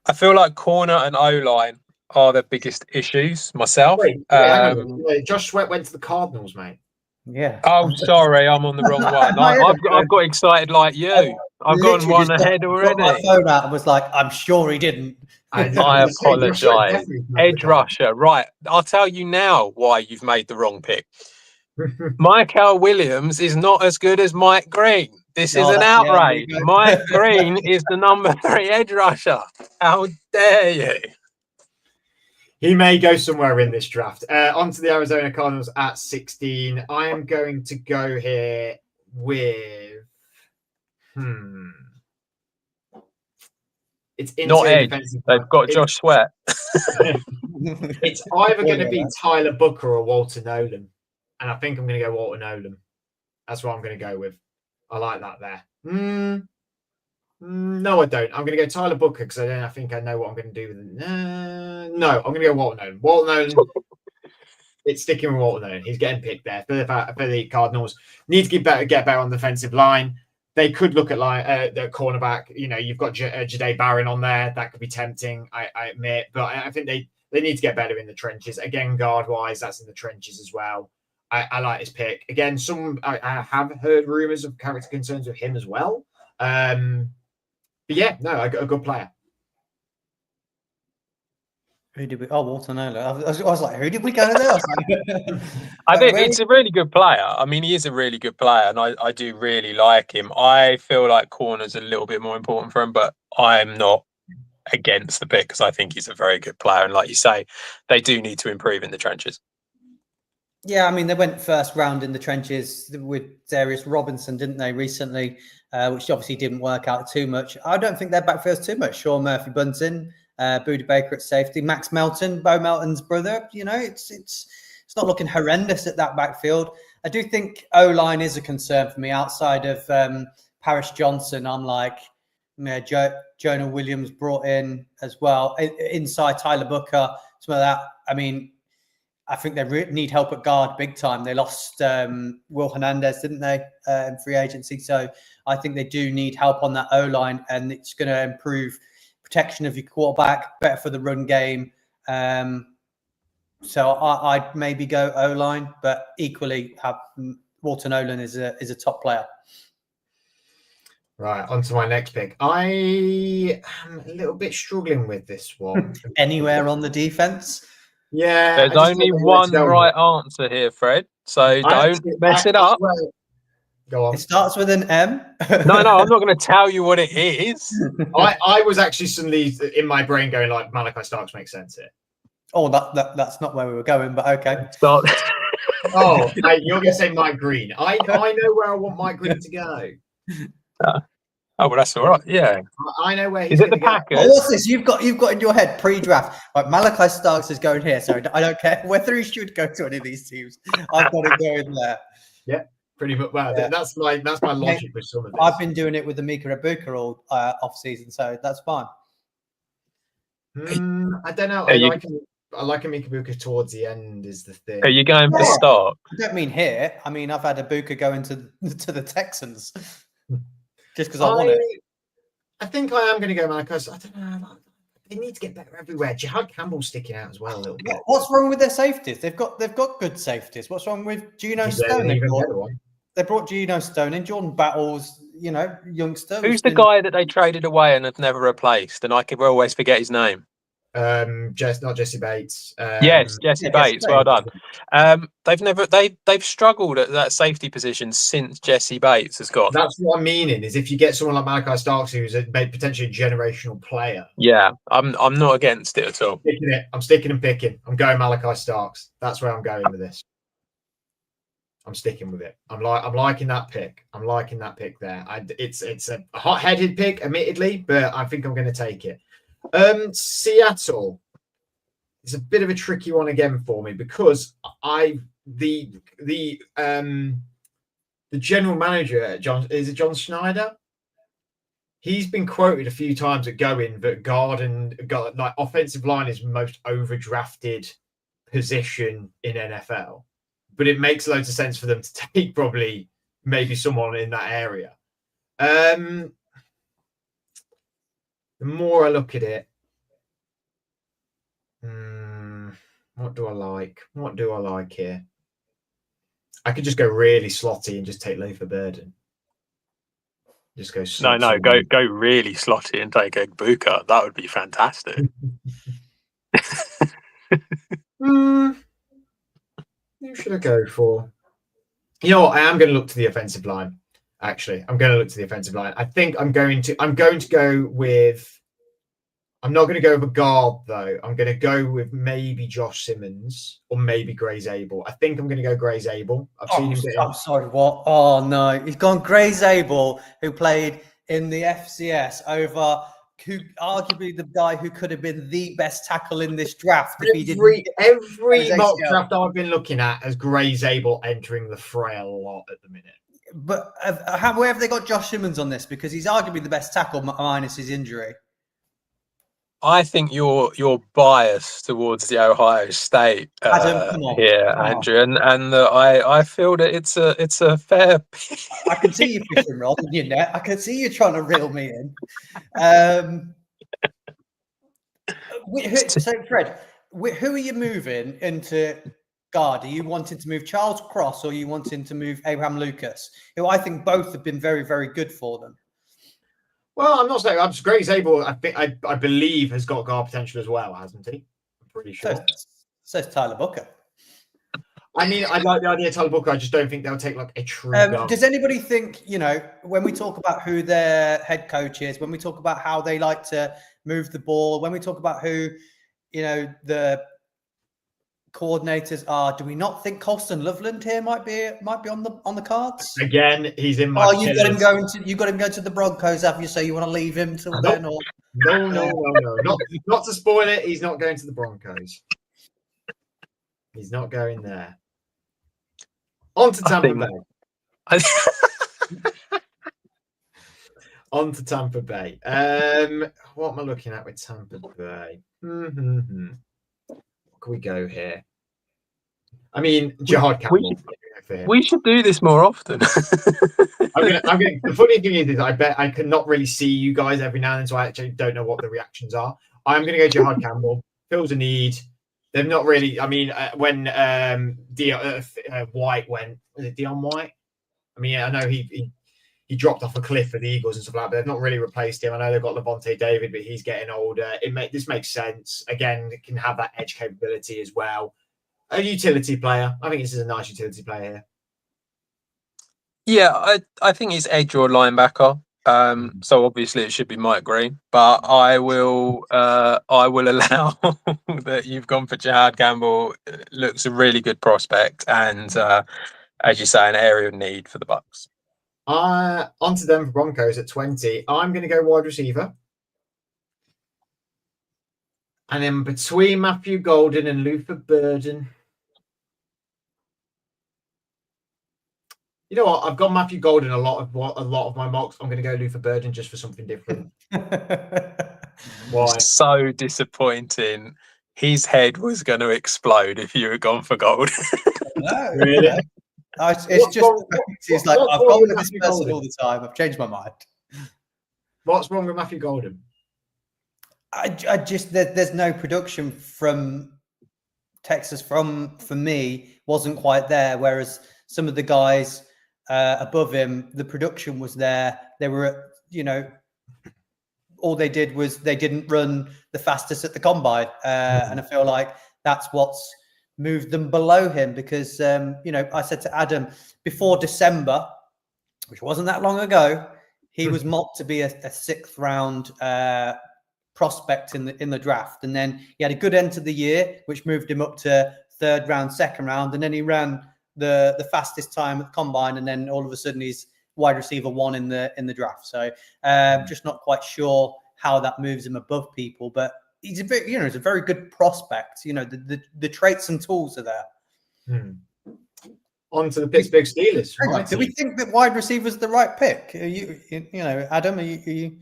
I feel like corner and O-line are the biggest issues myself. Wait, Josh Sweat went to the Cardinals, mate. Yeah. Oh, sorry, I'm on the wrong one. I've got excited like you. I've gone one ahead already. Got my phone out and was like, I'm sure he didn't. I apologise. Edge rusher, right? I'll tell you now why you've made the wrong pick. Michael Williams is not as good as Mike Green. This is an outrage. Mike Green is the number 3 edge rusher. How dare you? He may go somewhere in this draft. On to the Arizona Cardinals at 16. I am going to go here with... It's not edge. They've got Josh Sweat. It's either going to be Tyler Booker or Walter Nolan. And I think I'm going to go Walter Nolan. That's what I'm going to go with. I like that there. No, I don't. I'm going to go Tyler Booker because I think I know what I'm going to do with it. No, I'm going to go Walter Nolan. Walter Nolan. It's sticking with Walter Nolan. He's getting picked there for the Cardinals. Need to get better on the defensive line. They could look at the cornerback. You've got Jahdae Barron on there. That could be tempting, I admit. But I think they need to get better in the trenches. Again, guard-wise, that's in the trenches as well. I like this pick. Again, I have heard rumors of character concerns with him as well. But yeah, no, a good player. Who did we? Oh, Walter Nolan. I was like, who did we go there? I think it's a really good player. I mean, he is a really good player, and I do really like him. I feel like corner's a little bit more important for him, but I'm not against the pick because I think he's a very good player. And like you say, they do need to improve in the trenches. Yeah, I mean, they went first round in the trenches with Darius Robinson, didn't they, recently, which obviously didn't work out too much. I don't think their backfield's too much. Sean Murphy-Bunting, Budda Baker at safety, Max Melton, Bo Melton's brother. It's not looking horrendous at that backfield. I do think O-line is a concern for me outside of Paris Johnson. I'm like, Jonah Williams brought in as well. Inside Tyler Booker, some of that. I mean, I think they need help at guard big time. They lost Will Hernandez, didn't they, in free agency? So I think they do need help on that O-line, and it's going to improve protection of your quarterback, better for the run game. So I'd maybe go O-line, but equally, Walter Nolan is a top player. Right, on to my next pick. I am a little bit struggling with this one. Anywhere on the defense? Yeah. There's only one right answer here, Fred. So don't mess it up. Go on. It starts with an M. No, I'm not going to tell you what it is. I was actually suddenly in my brain going like Malachi Starks makes sense here. Oh, that's not where we were going, but okay. Start. Oh, hey, you're going to say Mike Green. I know where I want Mike Green to go. Oh, well, that's all right. Yeah. I know where he's Is it going the to go. Packers? Oh, what's this? You've got in your head pre-draft. Right, Malachi Starks is going here, so I don't care whether he should go to any of these teams. I've got to go in there. Yeah, pretty much. Well, Yeah. that's my logic with some of this. I've been doing it with the Mika Ibuka all off season, so that's fine. I don't know. I like Amika Buka towards the end is the thing. Are you going for Stark? I don't mean here. I mean I've had Ibuka go into to the Texans just because I want it. I think I am going to go Malachi. I don't know. They need to get better everywhere. Jihad Campbell's sticking out as well a little bit. What's wrong with their safeties? They've got good safeties. What's wrong with Geno Stone? They brought Geno Stone in. Jordan Battles, youngster. Who's the guy that they traded away and have never replaced? And I can always forget his name. Not Jesse Bates. Yes, Jesse Bates. Well done. They've struggled at that safety position since Jesse Bates has got. That's what I'm meaning. Is if you get someone like Malachi Starks, who's potentially a generational player. Yeah, I'm not against it at all. I'm sticking and picking. I'm going Malachi Starks. That's where I'm going with this. I'm sticking with it. I'm liking that pick. I'm liking that pick there. It's a hot-headed pick, admittedly, but I think I'm going to take it. Seattle is a bit of a tricky one again for me because the general manager, John Schneider? He's been quoted a few times at going that guard like offensive line is the most overdrafted position in NFL. But it makes loads of sense for them to take probably maybe someone in that area. The more I look at it, what do I like? What do I like here? I could just go really slotty and just take Luther Burden. Just go. Go really slotty and take Egbuka. That would be fantastic. Who should I go for? You know what? I am going to look to the offensive line. Actually, I'm going to look to the offensive line. I think I'm going to go with. I'm not going to go with a guard though. I'm going to go with maybe Josh Simmons or maybe Gray Zabel. I think I'm going to go Gray Zabel. I've seen him. I'm sorry. What? Oh no, he's gone Gray Zabel, who played in the FCS over. Who arguably the guy who could have been the best tackle in this draft if he didn't. Every mock draft I've been looking at has Gray Zabel entering the fray a lot at the minute. But where have they got Josh Simmons on this? Because he's arguably the best tackle minus his injury. I think you're biased towards the Ohio State here, Andrew, and I feel that it's a fair. I can see you fishing rod in your net. I can see you trying to reel me in. So, Fred, who are you moving into guard? Are you wanting to move Charles Cross or are you wanting to move Abraham Lucas, who I think both have been very, very good for them? Well, I'm not saying I'm Gray Zabel. I believe has got guard potential as well, hasn't he? I'm pretty sure. Says Tyler Booker. I mean, I like the idea of Tyler Booker. I just don't think they'll take like a true guard. Does anybody think, when we talk about who their head coach is, when we talk about how they like to move the ball, when we talk about who, the coordinators are, do we not think Colston Loveland here might be on the cards? Again, he's in my. Oh, you got him going to the Broncos, have you? So you want to leave him till then? Or no, not to spoil it. He's not going to the Broncos. He's not going there. On to Tampa Bay. On to Tampa Bay. What am I looking at with Tampa Bay? What can we go here? I mean, Jihad Campbell. We should do this more often. The funny thing is I bet I cannot really see you guys every now and then, so I actually don't know what the reactions are. I'm going to go Jihad Campbell. Fills a need. They've not really. I mean, when White went, was it Dion White? I mean, I know he dropped off a cliff for the Eagles and stuff like that, but they've not really replaced him. I know they've got Levante David, but he's getting older. This makes sense. Again, it can have that edge capability as well. A utility player. I think this is a nice utility player here. Yeah, I think it's edge or linebacker. So obviously it should be Mike Green, but I will allow that you've gone for Jihad Gamble. Looks a really good prospect, and as you say, an area of need for the Bucks. Onto Denver Broncos at 20. I'm going to go wide receiver. And then between Matthew Golden and Luther Burden. You know what? I've got Matthew Golden a lot of my mocks. I'm going to go Luther Burden just for something different. Why? So disappointing. His head was going to explode if you had gone for Golden. No, Really? no. It's just he's like, I've gone with this person all the time. I've changed my mind. What's wrong with Matthew Golden? I just there's no production from Texas for me wasn't quite there. Whereas some of the guys above him, the production was there. They were, all they did was they didn't run the fastest at the combine, and I feel like that's what's moved them below him because I said to Adam before December, which wasn't that long ago, he was mocked to be a sixth round prospect in the draft, and then he had a good end to the year, which moved him up to third round, second round, and then he ran the fastest time at the combine, and then all of a sudden he's wide receiver 1 in the draft. So just not quite sure how that moves him above people, but he's he's a very good prospect. The traits and tools are there. On to the Pittsburgh Steelers. Do we think that wide receiver is the right pick? Are you Adam? Are you...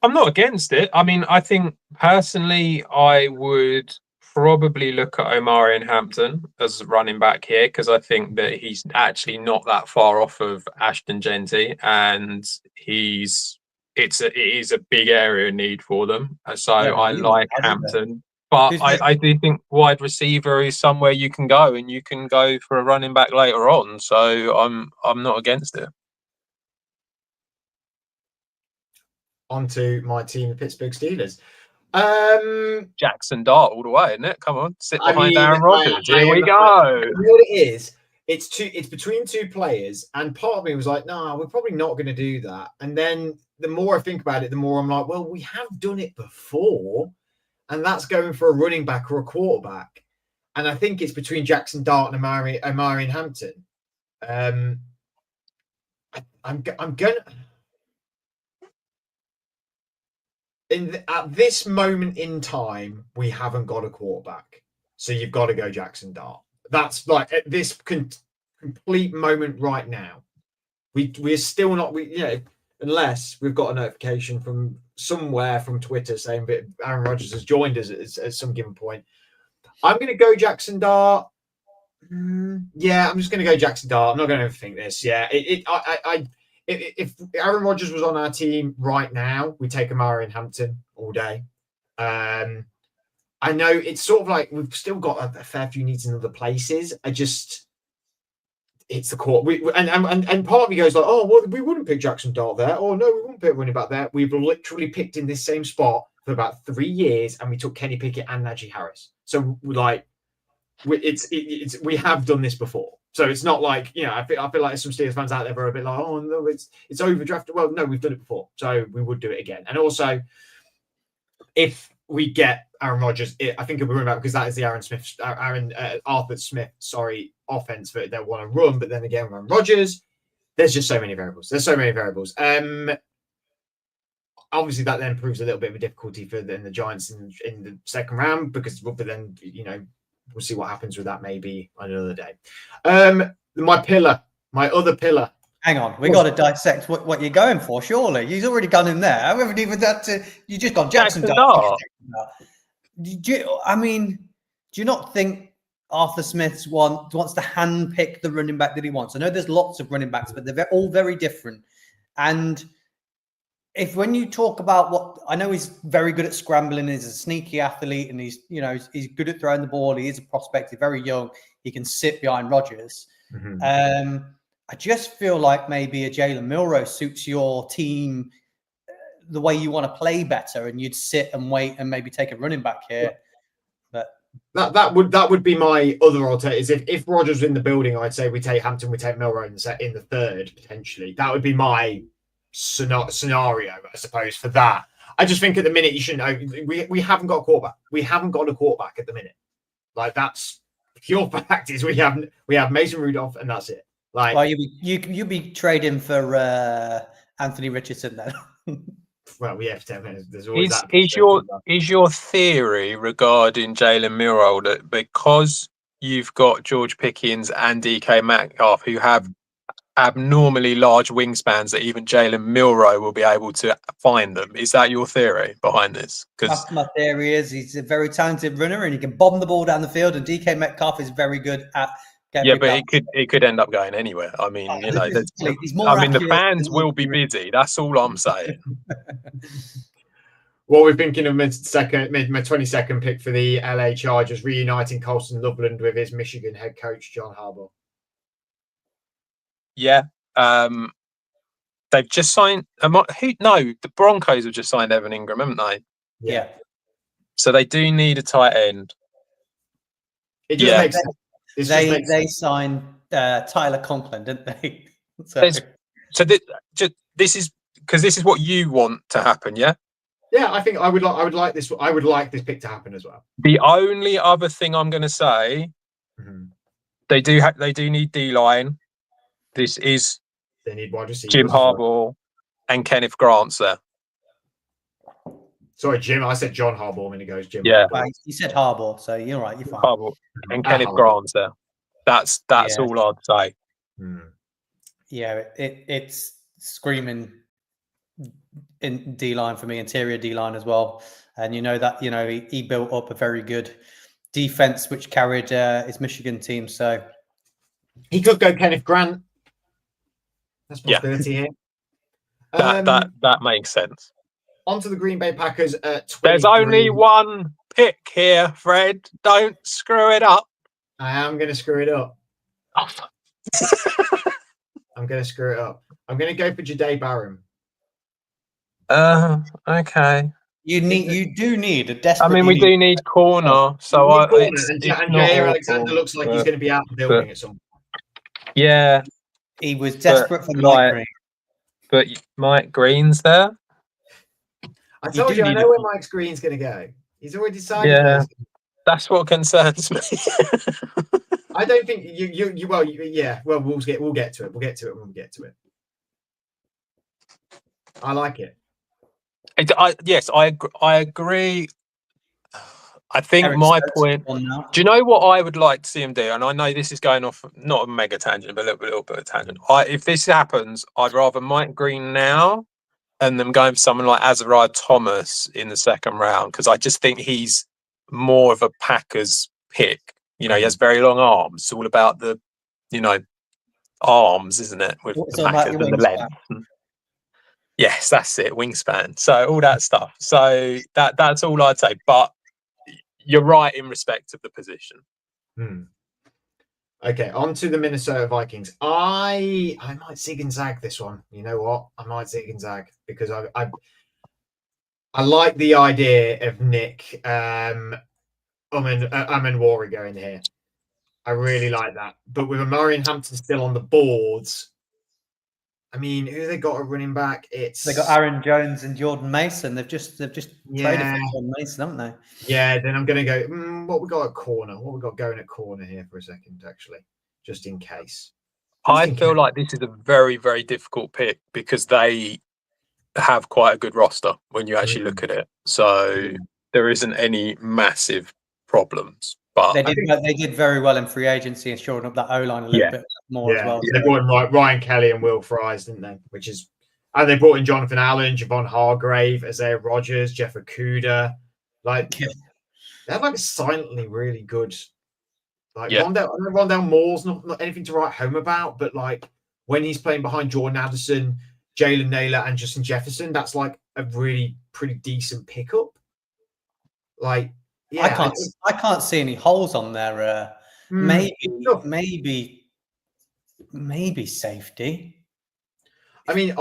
I'm not against it. I mean, I think personally, I would probably look at Omarion Hampton as running back here because I think that he's actually not that far off of Ashton Genty, and it is a big area of need for them. So I like Hampton, but I do think wide receiver is somewhere you can go, and you can go for a running back later on. So I'm not against it. Onto my team, the Pittsburgh Steelers. Jackson Dart all the way, isn't it? Come on, sit behind Aaron Rodgers. Here we go. You know what it is? It's between two players, and part of me was like, "No, we're probably not going to do that." And then the more I think about it, the more I'm like, "Well, we have done it before, and that's going for a running back or a quarterback." And I think it's between Jackson Dart and Omarion Hampton. I'm gonna. At this moment in time, we haven't got a quarterback, so you've got to go Jackson Dart. That's like at this complete moment right now. We're still not. Unless we've got a notification from somewhere from Twitter saying that Aaron Rodgers has joined us at some given point. I'm going to go Jackson Dart. Yeah, I'm just going to go Jackson Dart. I'm not going to overthink this. Yeah, if Aaron Rodgers was on our team right now, we'd take Omarion Hampton all day. I know it's sort of like we've still got a fair few needs in other places. It's the court. And part of me goes like, oh, well, we wouldn't pick Jackson Dart there. Oh, no, we wouldn't pick running back there. We've literally picked in this same spot for about 3 years, and we took Kenny Pickett and Najee Harris. So we have done this before. So it's not like, I feel like there's some Steelers fans out there who are a bit like, oh, no, it's overdrafted. Well, no, we've done it before. So we would do it again. And also, if we get Aaron Rodgers, I think it'll be running back because that is the Arthur Smith, offense that they'll want to run. But then again, Aaron Rodgers, there's just so many variables. Obviously, that then proves a little bit of a difficulty for the Giants in the second round because, but then, we'll see what happens with that maybe on another day. My other pillar. Hang on, we got to dissect what you're going for. Surely, he's already gone in there. I haven't even you just got Jackson Dart. Do you not think Arthur Smith wants to handpick the running back that he wants? I know there's lots of running backs, but they're all very different. And when you talk about what I know, he's very good at scrambling. He's a sneaky athlete, and he's good at throwing the ball. He is a prospect. He's very young. He can sit behind Rodgers. Mm-hmm. I just feel like maybe a Jalen Milroe suits your team the way you want to play better, and you'd sit and wait and maybe take a running back here. But That would be my other alternative. If Rodgers was in the building, I'd say we take Hampton, we take Milrow in the third potentially. That would be my scenario, I suppose, for that. I just think at the minute you shouldn't. We haven't got a quarterback. We haven't got a quarterback at the minute. Like that's pure fact. Is we have Mason Rudolph and that's it. Like, well, you be trading for Anthony Richardson then. Well, yeah, there's always that. Is your theory regarding Jalen Milrow that because you've got George Pickens and DK Metcalf who have abnormally large wingspans that even Jalen Milrow will be able to find them? Is that your theory behind this? Because my theory is he's a very talented runner and he can bomb the ball down the field, and DK Metcalf is very good at. Yeah, but it could end up going anywhere. I mean, you know, the fans will be busy. That's all I'm saying. What we're thinking of my 22nd pick for the LA Chargers, reuniting Colston Loveland with his Michigan head coach John Harbaugh. Yeah, they've just signed. The Broncos have just signed Evan Ingram, haven't they? Yeah. So they do need a tight end. It just makes sense. They signed Tyler Conklin, didn't they? This is because this is what you want to happen, yeah? Yeah, I think I would like this. I would like this pick to happen as well. The only other thing I'm going to say, they do need D-line. They need wide receivers. Jim Harbaugh and Kenneth Grant's there. Sorry, Jim. I said John Harbaugh a minute ago. Jim. Yeah, you said Harbaugh, so you're right. You're fine. Harbaugh and Kenneth Grant's there. That's all I'd say. Yeah, it's screaming in D-line for me, interior D-line as well. And he built up a very good defense which carried his Michigan team. So he could go Kenneth Grant. That's possibility here. That makes sense. On to the Green Bay Packers at 23. There's only one pick here, Fred. Don't screw it up. I am going to screw it up. Oh, I'm going to screw it up. I'm going to go for Jahdae Barham. Okay. You do need a desperate. I mean, we do need corner. Jair Alexander looks like he's going to be out of the building at some point. Yeah. He was desperate for Mike Green. But Mike Green's there. I told you, I know where Mike Green's going to go. He's already decided. Yeah, that's what concerns me. I don't think you. Well, yeah. Well, we'll get to it. We'll get to it when we get to it. I like it. Yes, I agree. I think Eric's my point. Do you know what I would like to see him do? And I know this is going off not a mega tangent, but a little bit of a tangent. If this happens, I'd rather Mike Green now and them going for someone like Azariah Thomas in the second round, because I just think he's more of a Packers pick. He has very long arms. It's all about the, arms, isn't it? With the Packers and the length. Yes, that's it. Wingspan. So all that stuff. So that's all I'd say. But you're right in respect of the position. Okay, on to the Minnesota Vikings. I might zig and zag this one. You know what? I might zig and zag because I like the idea of Nick Amenwari going here. I really like that. But with Amarian Hampton still on the boards, I mean, who they got at running back? They got Aaron Jones and Jordan Mason. They've just traded for Jordan Mason, haven't they? Yeah. Then I'm going to go. What we got at corner? What we got going at corner here for a second, actually, just in case. I feel like this is a very, very difficult pick because they have quite a good roster when you actually look at it. So there isn't any massive problems. But they did very well in free agency and shoring up that O-line a little bit more as well. They brought in Ryan Kelly and Will Fries, didn't they? And they brought in Jonathan Allen, Javon Hargrave, Isaiah Rodgers, Jeff Okudah. They have a silently really good. Rondell Moore's not anything to write home about, but when he's playing behind Jordan Addison, Jalen Naylor, and Justin Jefferson, that's a really pretty decent pickup. Yeah, I can't see any holes on there. Maybe safety. I mean,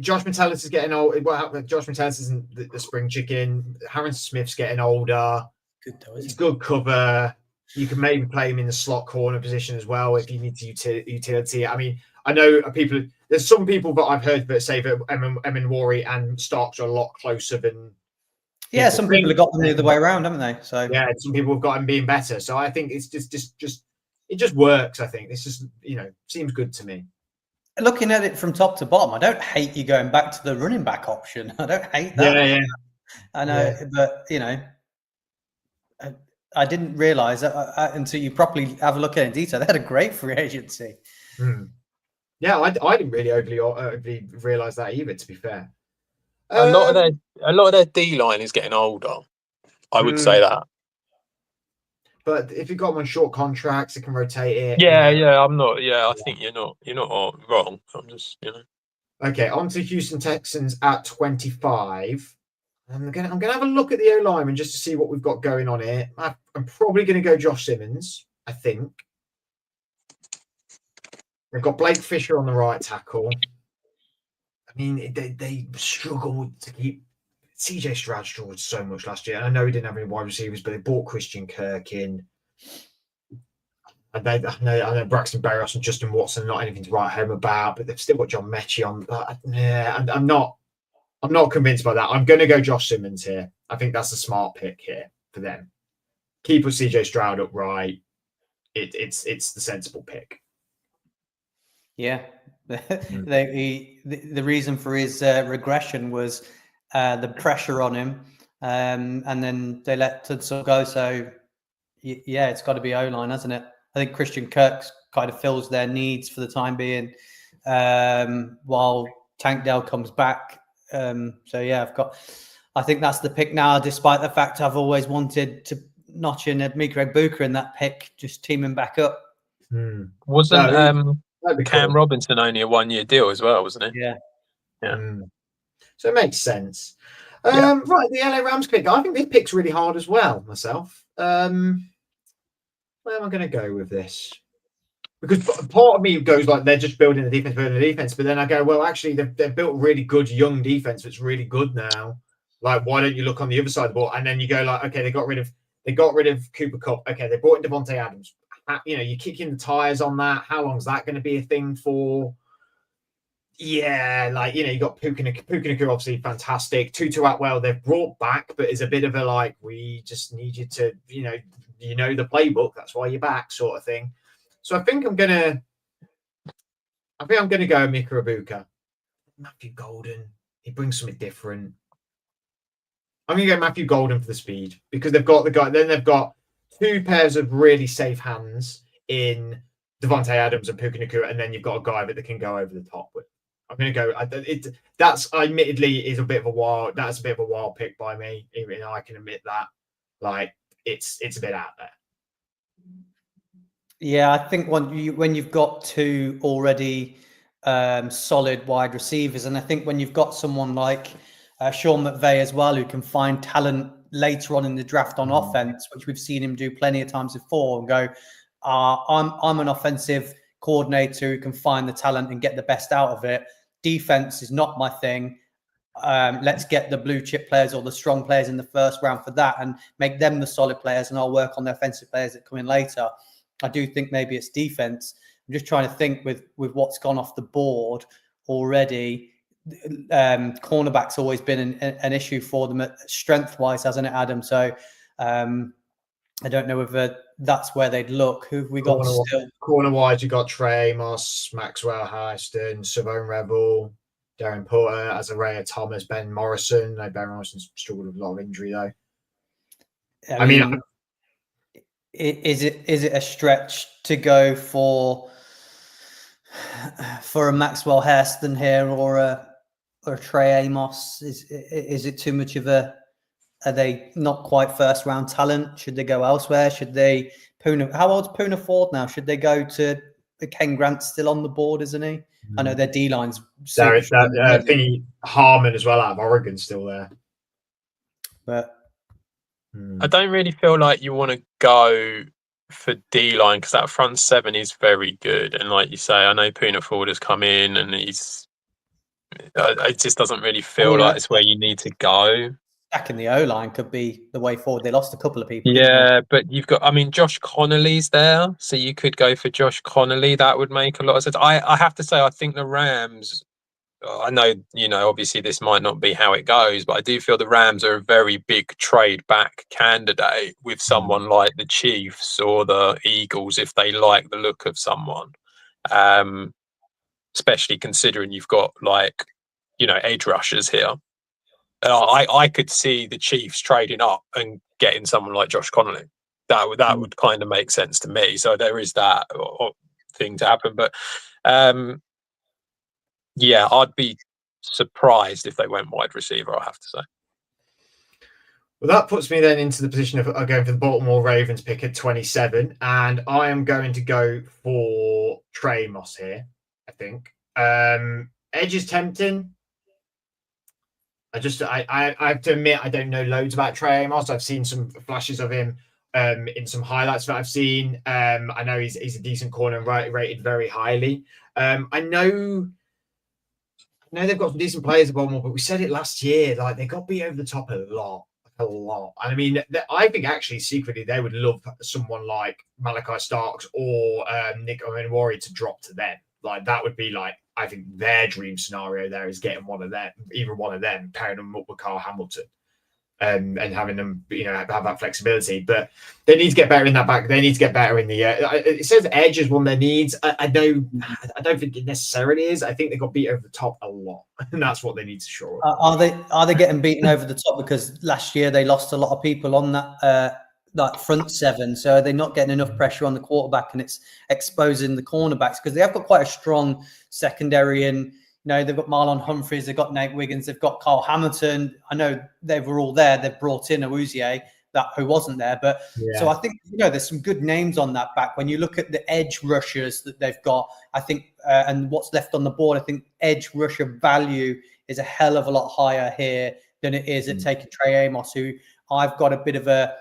Josh Metellus is getting old. Well, Josh Metellus isn't the spring chicken. Harrison Smith's getting older. good though, He's isn't good cover. You can maybe play him in the slot corner position as well if you need to utility. I mean, I know people. There's some people that I've heard that say that Emin Wari and Starks are a lot closer than. Yeah, some people have got them the other way around, haven't they? So yeah, some people have got him being better. So I think it's just it just works. I think it's just seems good to me. Looking at it from top to bottom, I don't hate you going back to the running back option. I don't hate that. Yeah. I know, but I didn't realise until you properly have a look at it in detail. They had a great free agency. Yeah, I didn't really overly realise that either. To be fair, a lot of their D line is getting older. I would say that. But if you've got them on short contracts, they can rotate it. Yeah. I'm not. Yeah, I think you're not wrong. I'm just Okay, on to Houston Texans at 25. I'm gonna have a look at the O lineman just to see what we've got going on here. I'm probably gonna go Josh Simmons. I think they've got Blake Fisher on the right tackle. I mean, they struggled to keep. CJ Stroud struggled so much last year. I know he didn't have any wide receivers, but they bought Christian Kirk in. I know Braxton Berrios and Justin Watson, not anything to write home about, but they've still got John Mechie on. But I'm not convinced by that. I'm going to go Josh Simmons here. I think that's a smart pick here for them. Keep with CJ Stroud upright. It's the sensible pick. Yeah, the reason for his regression was the pressure on him, and then they let Tunsil go. So yeah, it's got to be O-line, hasn't it? I think Christian Kirk kind of fills their needs for the time being, while Tank Dell comes back. So yeah, I think that's the pick now, despite the fact I've always wanted to notch in Mika Egbuka in that pick, just teaming back up. Wasn't Cam Robinson only a 1-year deal as well, wasn't it? Yeah. So it makes sense. Right, the LA Rams pick. I think this pick's really hard as well, myself. Where am I going to go with this? Because part of me goes like they're just building the defense, but then I go, well, actually, they've built a really good young defense that's really good now. Like, why don't you look on the other side of the ball? And then you go like, okay, they got rid of Cooper Kupp. Okay, they brought in Devontae Adams. You're kicking the tires on that. How long is that going to be a thing for? Yeah, you got Puka Nacua, obviously fantastic. Tutu Atwell, they've brought back, but is a bit of a like, we just need you to, the playbook. That's why you're back, sort of thing. So I think I'm gonna go Mika Egbuka. Matthew Golden, he brings something different. I'm gonna go Matthew Golden for the speed because they've got the guy. Then they've got two pairs of really safe hands in Devontae Adams and Puka Nacua, and then you've got a guy that they can go over the top with. I'm going to go. That's admittedly is a bit of a wild. That's a bit of a wild pick by me. Even I can admit that. Like it's a bit out there. Yeah, I think when you've got two already solid wide receivers, and I think when you've got someone like Sean McVay as well, who can find talent later on in the draft on offense, which we've seen him do plenty of times before, and go, I'm an offensive coordinator who can find the talent and get the best out of it. Defense is not my thing. Let's get the blue chip players or the strong players in the first round for that and make them the solid players, and I'll work on the offensive players that come in later. I do think maybe it's defense. I'm just trying to think with what's gone off the board already. Cornerback's always been an issue for them strength wise, hasn't it, Adam? So I don't know if that's where they'd look. Who've we got still? Corner-wise, you got Trey Moss, Maxwell Houston, Savone Rebel, Darren Porter, Azariah Thomas, Ben Morrison. No, Ben Morrison's struggled with a lot of injury, though. I mean is it a stretch to go for a Maxwell Hairston here or a Trey Amos? Is it too much of a? Are they not quite first round talent? Should they go elsewhere? Should they how old's Poona Ford now? Should they go to Ken Grant's still on the board, isn't he? I know their D line's Harmon as well out of Oregon still there. But I don't really feel like you want to go for D line because that front seven is very good. And like you say, I know Poona Ford has come in and it just doesn't really feel like it's where you need to go. Attacking the O-line could be the way forward. They lost a couple of people. Yeah, but you've got, I mean, Josh Connolly's there, so you could go for Josh Connolly. That would make a lot of sense. I have to say, I think the Rams, I know, obviously this might not be how it goes, but I do feel the Rams are a very big trade back candidate with someone like the Chiefs or the Eagles if they like the look of someone. Especially considering you've got edge rushers here. I could see the Chiefs trading up and getting someone like Josh Connolly. That would kind of make sense to me. So there is that thing to happen. But yeah, I'd be surprised if they went wide receiver, I have to say. Well, that puts me then into the position of going for the Baltimore Ravens pick at 27. And I am going to go for Trey Moss here, I think. Edge is tempting. I have to admit, I don't know loads about Trey Amos. I've seen some flashes of him in some highlights that I've seen. I know he's a decent corner and rated very highly. I know they've got some decent players at Baltimore, but we said it last year, like they got beat over the top a lot. And I mean, I think actually secretly they would love someone like Malachi Starks or Nick Omenwari to drop to them. Like that would be like, I think their dream scenario there is getting either one of them, pairing them up with Carl Hamilton, and having them, have that flexibility. But they need to get better in that back. They need to get better in the. It says edge is one of their needs. I don't think it necessarily is. I think they got beat over the top a lot, and that's what they need to shore up. Are they getting beaten over the top because last year they lost a lot of people on that front seven, so they're not getting enough pressure on the quarterback, and it's exposing the cornerbacks because they have got quite a strong secondary. And they've got Marlon Humphreys, they've got Nate Wiggins, they've got Carl Hamilton. I know they were all there. They've brought in Awuzie, who wasn't there, but so I think there's some good names on that back. When you look at the edge rushers that they've got, I think, and what's left on the board, I think edge rusher value is a hell of a lot higher here than it is at taking Trey Amos, who I've got a bit of a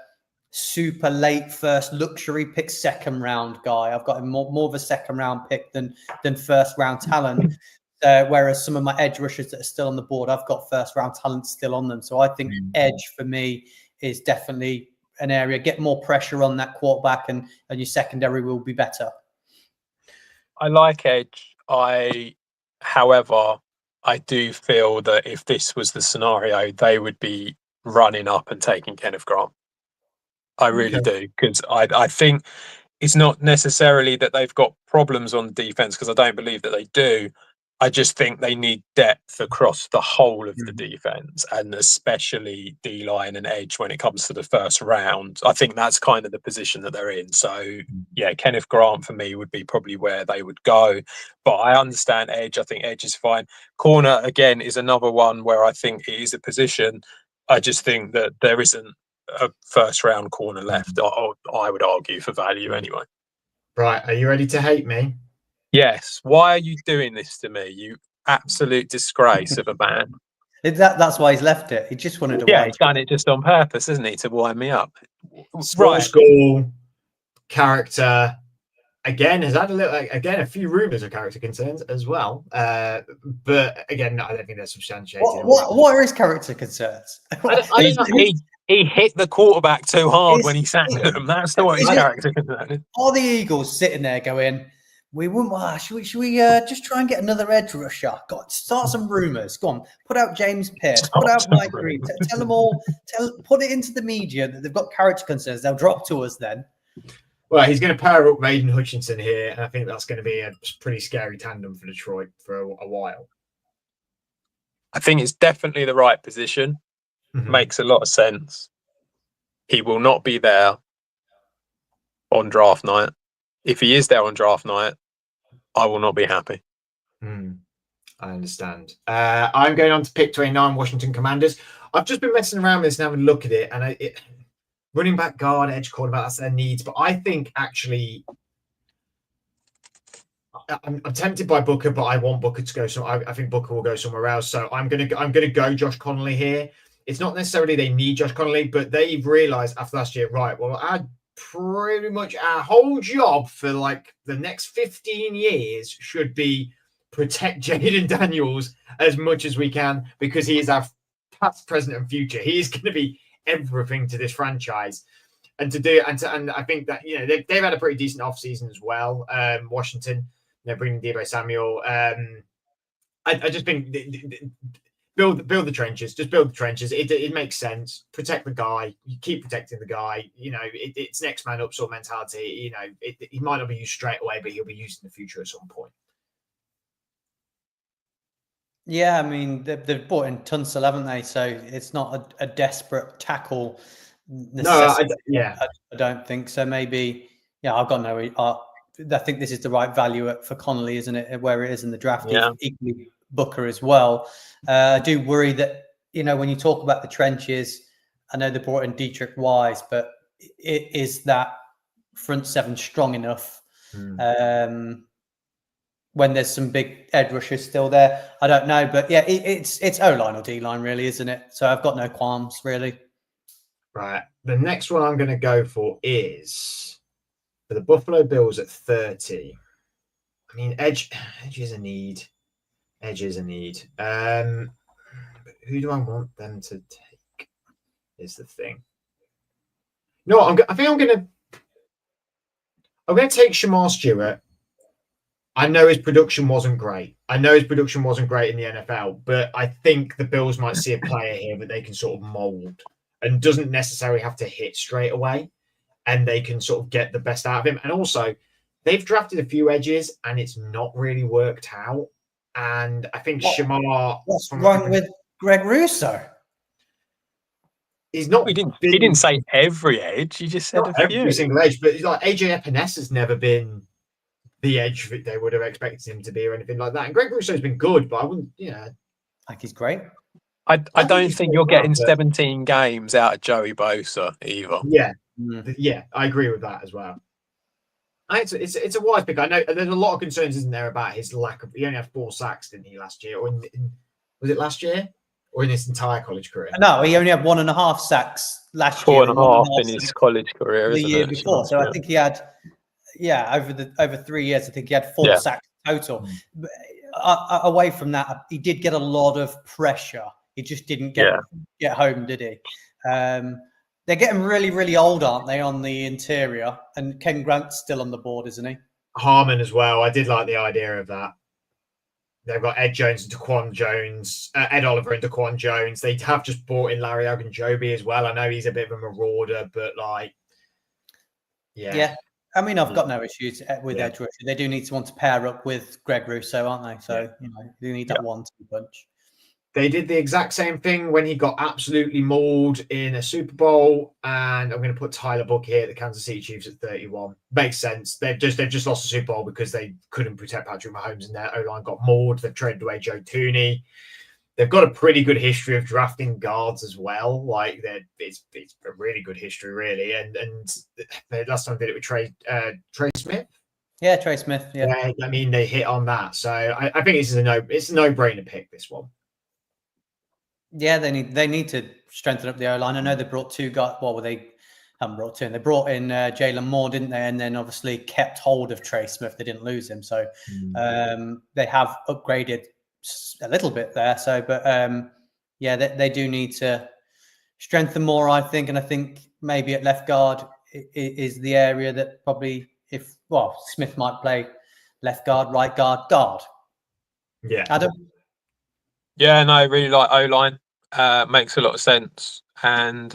super late first luxury pick, second round guy. I've got more of a second round pick than first round talent. Whereas some of my edge rushers that are still on the board, I've got first round talent still on them. So I think edge for me is definitely an area. Get more pressure on that quarterback, and your secondary will be better. I like edge. However, I do feel that if this was the scenario, they would be running up and taking Kenneth Grant. I really do, because I think it's not necessarily that they've got problems on defense, because I don't believe that they do. I just think they need depth across the whole of the defense, and especially D-line and edge when it comes to the first round. I think that's kind of the position that they're in. So, yeah, Kenneth Grant for me would be probably where they would go. But I understand edge. I think edge is fine. Corner, again, is another one where I think it is a position. I just think that there isn't a first round corner left. I would argue for value anyway. Right. Are you ready to hate me? Yes. Why are you doing this to me? You absolute disgrace of a man. That's why he's left it. He just wanted to. Yeah, he's done it just on purpose, isn't he, to wind me up? School character. Again, has had a few rumours of character concerns as well. But again, I don't think they're substantiated. What are his character concerns? He hit the quarterback too hard when he sacked him. That's what his character concern is. Are the Eagles sitting there going, we wouldn't. Should we just try and get another edge rusher? Start some rumours. Go on, put out James Pierce, put out Mike Green. Tell them all. Put it into the media that they've got character concerns. They'll drop to us then. Well, he's going to pair up Maiden Hutchinson here, and I think that's going to be a pretty scary tandem for Detroit for a while. I think it's definitely the right position. Makes a lot of sense. He will not be there on draft night. If he is there on draft night, I will not be happy. I understand. I'm going on to pick 29, Washington Commanders. I've just been messing around with this and having a look at it, and running back, guard, edge, quarterback, that's their needs. But I think actually, I'm tempted by Booker, but I want Booker to go. So I think Booker will go somewhere else. So I'm gonna go Josh Connolly here. It's not necessarily they need Josh Connolly, but they've realized after last year, right? Well, pretty much our whole job for like the next 15 years should be protect Jaden Daniels as much as we can, because he is our past, present, and future. He is going to be everything to this franchise. And I think that they've had a pretty decent offseason as well. Washington, bringing Deebo Samuel. I just think build the trenches. Just build the trenches. It makes sense. Protect the guy. You keep protecting the guy. It's next man up sort of mentality. He might not be used straight away, but he'll be used in the future at some point. Yeah, I mean they've brought in Tunsil, haven't they? So it's not a desperate tackle necessity. No, I don't think so. Maybe, I've got no. I think this is the right value for Connolly, isn't it? Where it is in the draft, equally Booker as well. I do worry that when you talk about the trenches, I know they brought in Dietrich Wise, but is that front seven strong enough? When there's some big edge rushers still there, I don't know, but it's O-line or D-line really, isn't it? So I've got no qualms really. Right. The next one I'm going to go for is for the Buffalo Bills at 30. I mean, edge is a need. Edge is a need. Who do I want them to take? Is the thing. No, I think I'm going to take Shamar Stewart. I know his production wasn't great. in the NFL, but I think the Bills might see a player here that they can sort of mold and doesn't necessarily have to hit straight away, and they can sort of get the best out of him. And also, they've drafted a few edges, and it's not really worked out. And I think Shamar... What's wrong with Greg Russo? He's not... He didn't say every edge. He just said every single edge, but like AJ Epinesa has never been the edge that they would have expected him to be or anything like that. And Greg Russo's been good, but I wouldn't, I think he's great. I don't think you're getting 17 games out of Joey Bosa either. Yeah, I agree with that as well. It's a wise pick. I know there's a lot of concerns, isn't there, about his lack of... He only had 4 sacks, didn't he, last year? Or was it last year? Or in his entire college career? No, he only had 1.5 sacks last year. 4.5 in his college career, the year before. So I think he had... over 3 years, I think he had 4 sacks total. But, away from that, he did get a lot of pressure. He just didn't get home, did he? They're getting really, really old, aren't they, on the interior? And Ken Grant's still on the board, isn't he? Harmon as well. I did like the idea of that. They've got Ed Jones and Daquan Jones, Ed Oliver and Daquan Jones. They have just brought in Larry Ogunjobi as well. I know he's a bit of a marauder, but Yeah. I mean, I've got no issues with edge rusher. They do need someone to pair up with Greg Russo, aren't they? So, you need that 1-2 punch. They did the exact same thing when he got absolutely mauled in a Super Bowl. And I'm going to put Tyler Book here at the Kansas City Chiefs at 31. Makes sense. They've just lost the Super Bowl because they couldn't protect Patrick Mahomes and their O-line got mauled. They've traded away Joe Thuney. They've got a pretty good history of drafting guards as well. It's a really good history, really. And the last time they did it with Trey Smith. Yeah, Trey Smith. Yeah. I mean, they hit on that. So I think it's a no-brainer pick, this one. Yeah, they need to strengthen up the O-line. I know they brought 2 guys. Well, they haven't brought 2. They brought in Jalen Moore, didn't they? And then obviously kept hold of Trey Smith. They didn't lose him. So they have upgraded a little bit there. So, but they do need to strengthen more, I think. And I think maybe at left guard is the area that probably Smith might play left guard, right guard. Yeah. Adam? Yeah, no, I really like O-line. Makes a lot of sense. And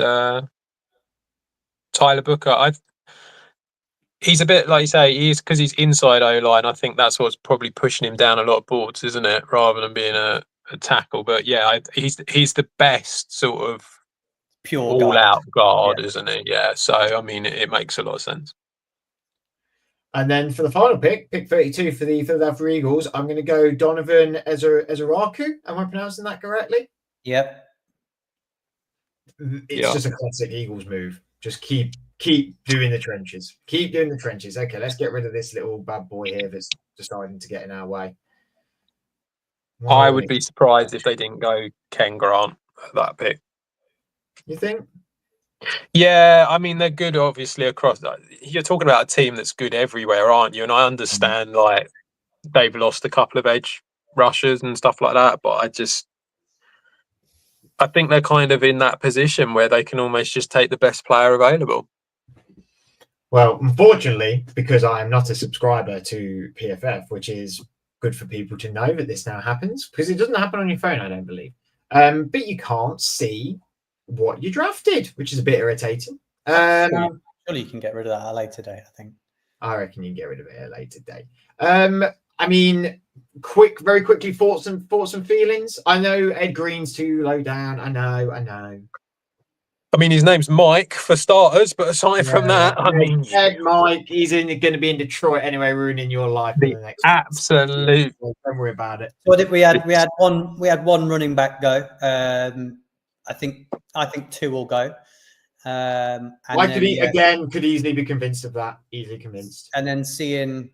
Tyler Booker, he's a bit, like you say, he is, because he's inside O-line. I think that's what's probably pushing him down a lot of boards, isn't it? Rather than being a tackle. But he's the best sort of pure all-out guard, isn't he? Yeah. So, I mean, it makes a lot of sense. And then for the final pick 32 for the Philadelphia Eagles, I'm going to go Donovan Ezeraku. Am I pronouncing that correctly? Yep. It's just a classic Eagles move. Just keep doing the trenches. Keep doing the trenches. Okay, let's get rid of this little bad boy here that's deciding to get in our way. I would be surprised if they didn't go Ken Grant at that pick. You think? Yeah, I mean, they're good, obviously, across. You're talking about a team that's good everywhere, aren't you? And I understand, they've lost a couple of edge rushers and stuff like that, but I think they're kind of in that position where they can almost just take the best player available. Well, unfortunately, because I am not a subscriber to PFF, which is good for people to know that this now happens, because it doesn't happen on your phone, I don't believe. But you can't see what you drafted, which is a bit irritating. Surely you can get rid of that at a later date, I think. I reckon you can get rid of it at a later date. I mean, very quickly, thoughts and feelings. I know Ed Green's too low down. I know. I mean, his name's Mike for starters, but aside from that, I mean, Ed Mike, he's going to be in Detroit anyway, ruining your life for the next absolute. Don't worry about it. So we had one running back go. I think 2 will go. And could easily be convinced of that. Easily convinced. And then seeing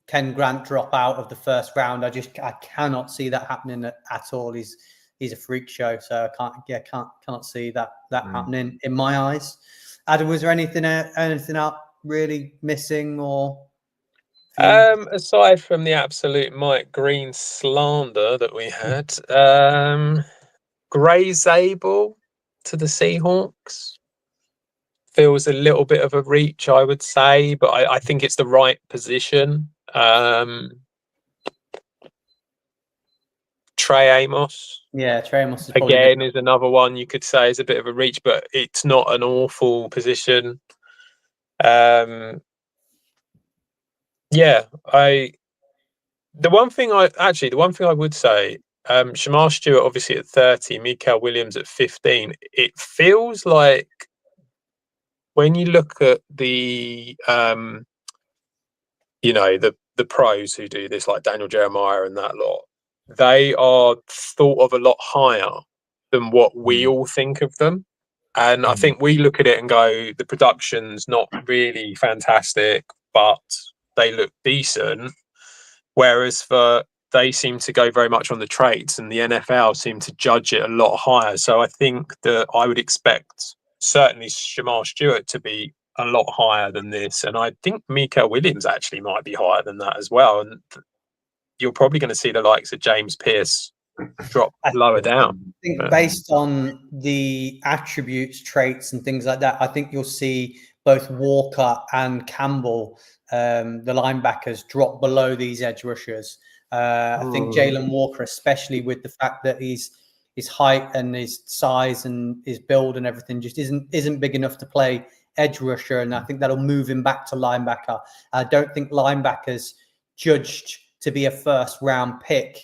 Ken Grant drop out of the first round, I cannot see that happening at all. He's a freak show, so I cannot see that happening in my eyes. Adam, was there anything out really missing or? Aside from the absolute Mike Green slander that we had, Gray Zabel to the Seahawks feels a little bit of a reach, I would say, but I think it's the right position. Trey Amos. Yeah, Trey Amos is another one you could say is a bit of a reach, but it's not an awful position. The one thing I would say, Shamar Stewart obviously at 30, Mikael Williams at 15. It feels like when you look at the the pros who do this, like Daniel Jeremiah and that lot, they are thought of a lot higher than what we all think of them. And I think we look at it and go, the production's not really fantastic, but they look decent. Whereas they seem to go very much on the traits, and the NFL seem to judge it a lot higher. So I think that I would expect certainly Shamar Stewart to be a lot higher than this. And I think Mikael Williams actually might be higher than that as well. And you're probably going to see the likes of James Pierce drop lower down. I think based on the attributes, traits, and things like that, I think you'll see both Walker and Campbell, the linebackers, drop below these edge rushers. I think Jalen Walker, especially with the fact that his height and his size and his build and everything just isn't big enough to play edge rusher, and I think that'll move him back to linebacker. I don't think linebackers judged to be a first round pick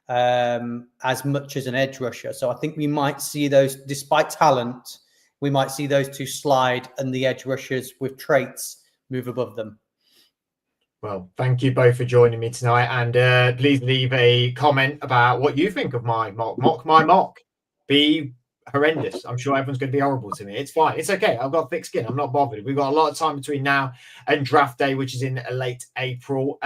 as much as an edge rusher. So I think we might see those, despite talent, we might see those two slide and the edge rushers with traits move above them. Well, thank you both for joining me tonight, and please leave a comment about what you think of my mock. Mock my mock. Be horrendous. I'm sure everyone's going to be horrible to me. It's fine. It's okay. I've got thick skin. I'm not bothered. We've got a lot of time between now and draft day, which is in late April.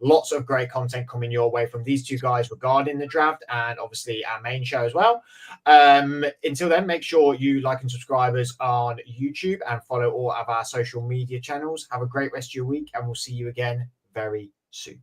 Lots of great content coming your way from these two guys regarding the draft, and obviously our main show as well. Until then, make sure you like and subscribe us on YouTube and follow all of our social media channels. Have a great rest of your week, and we'll see you again very soon.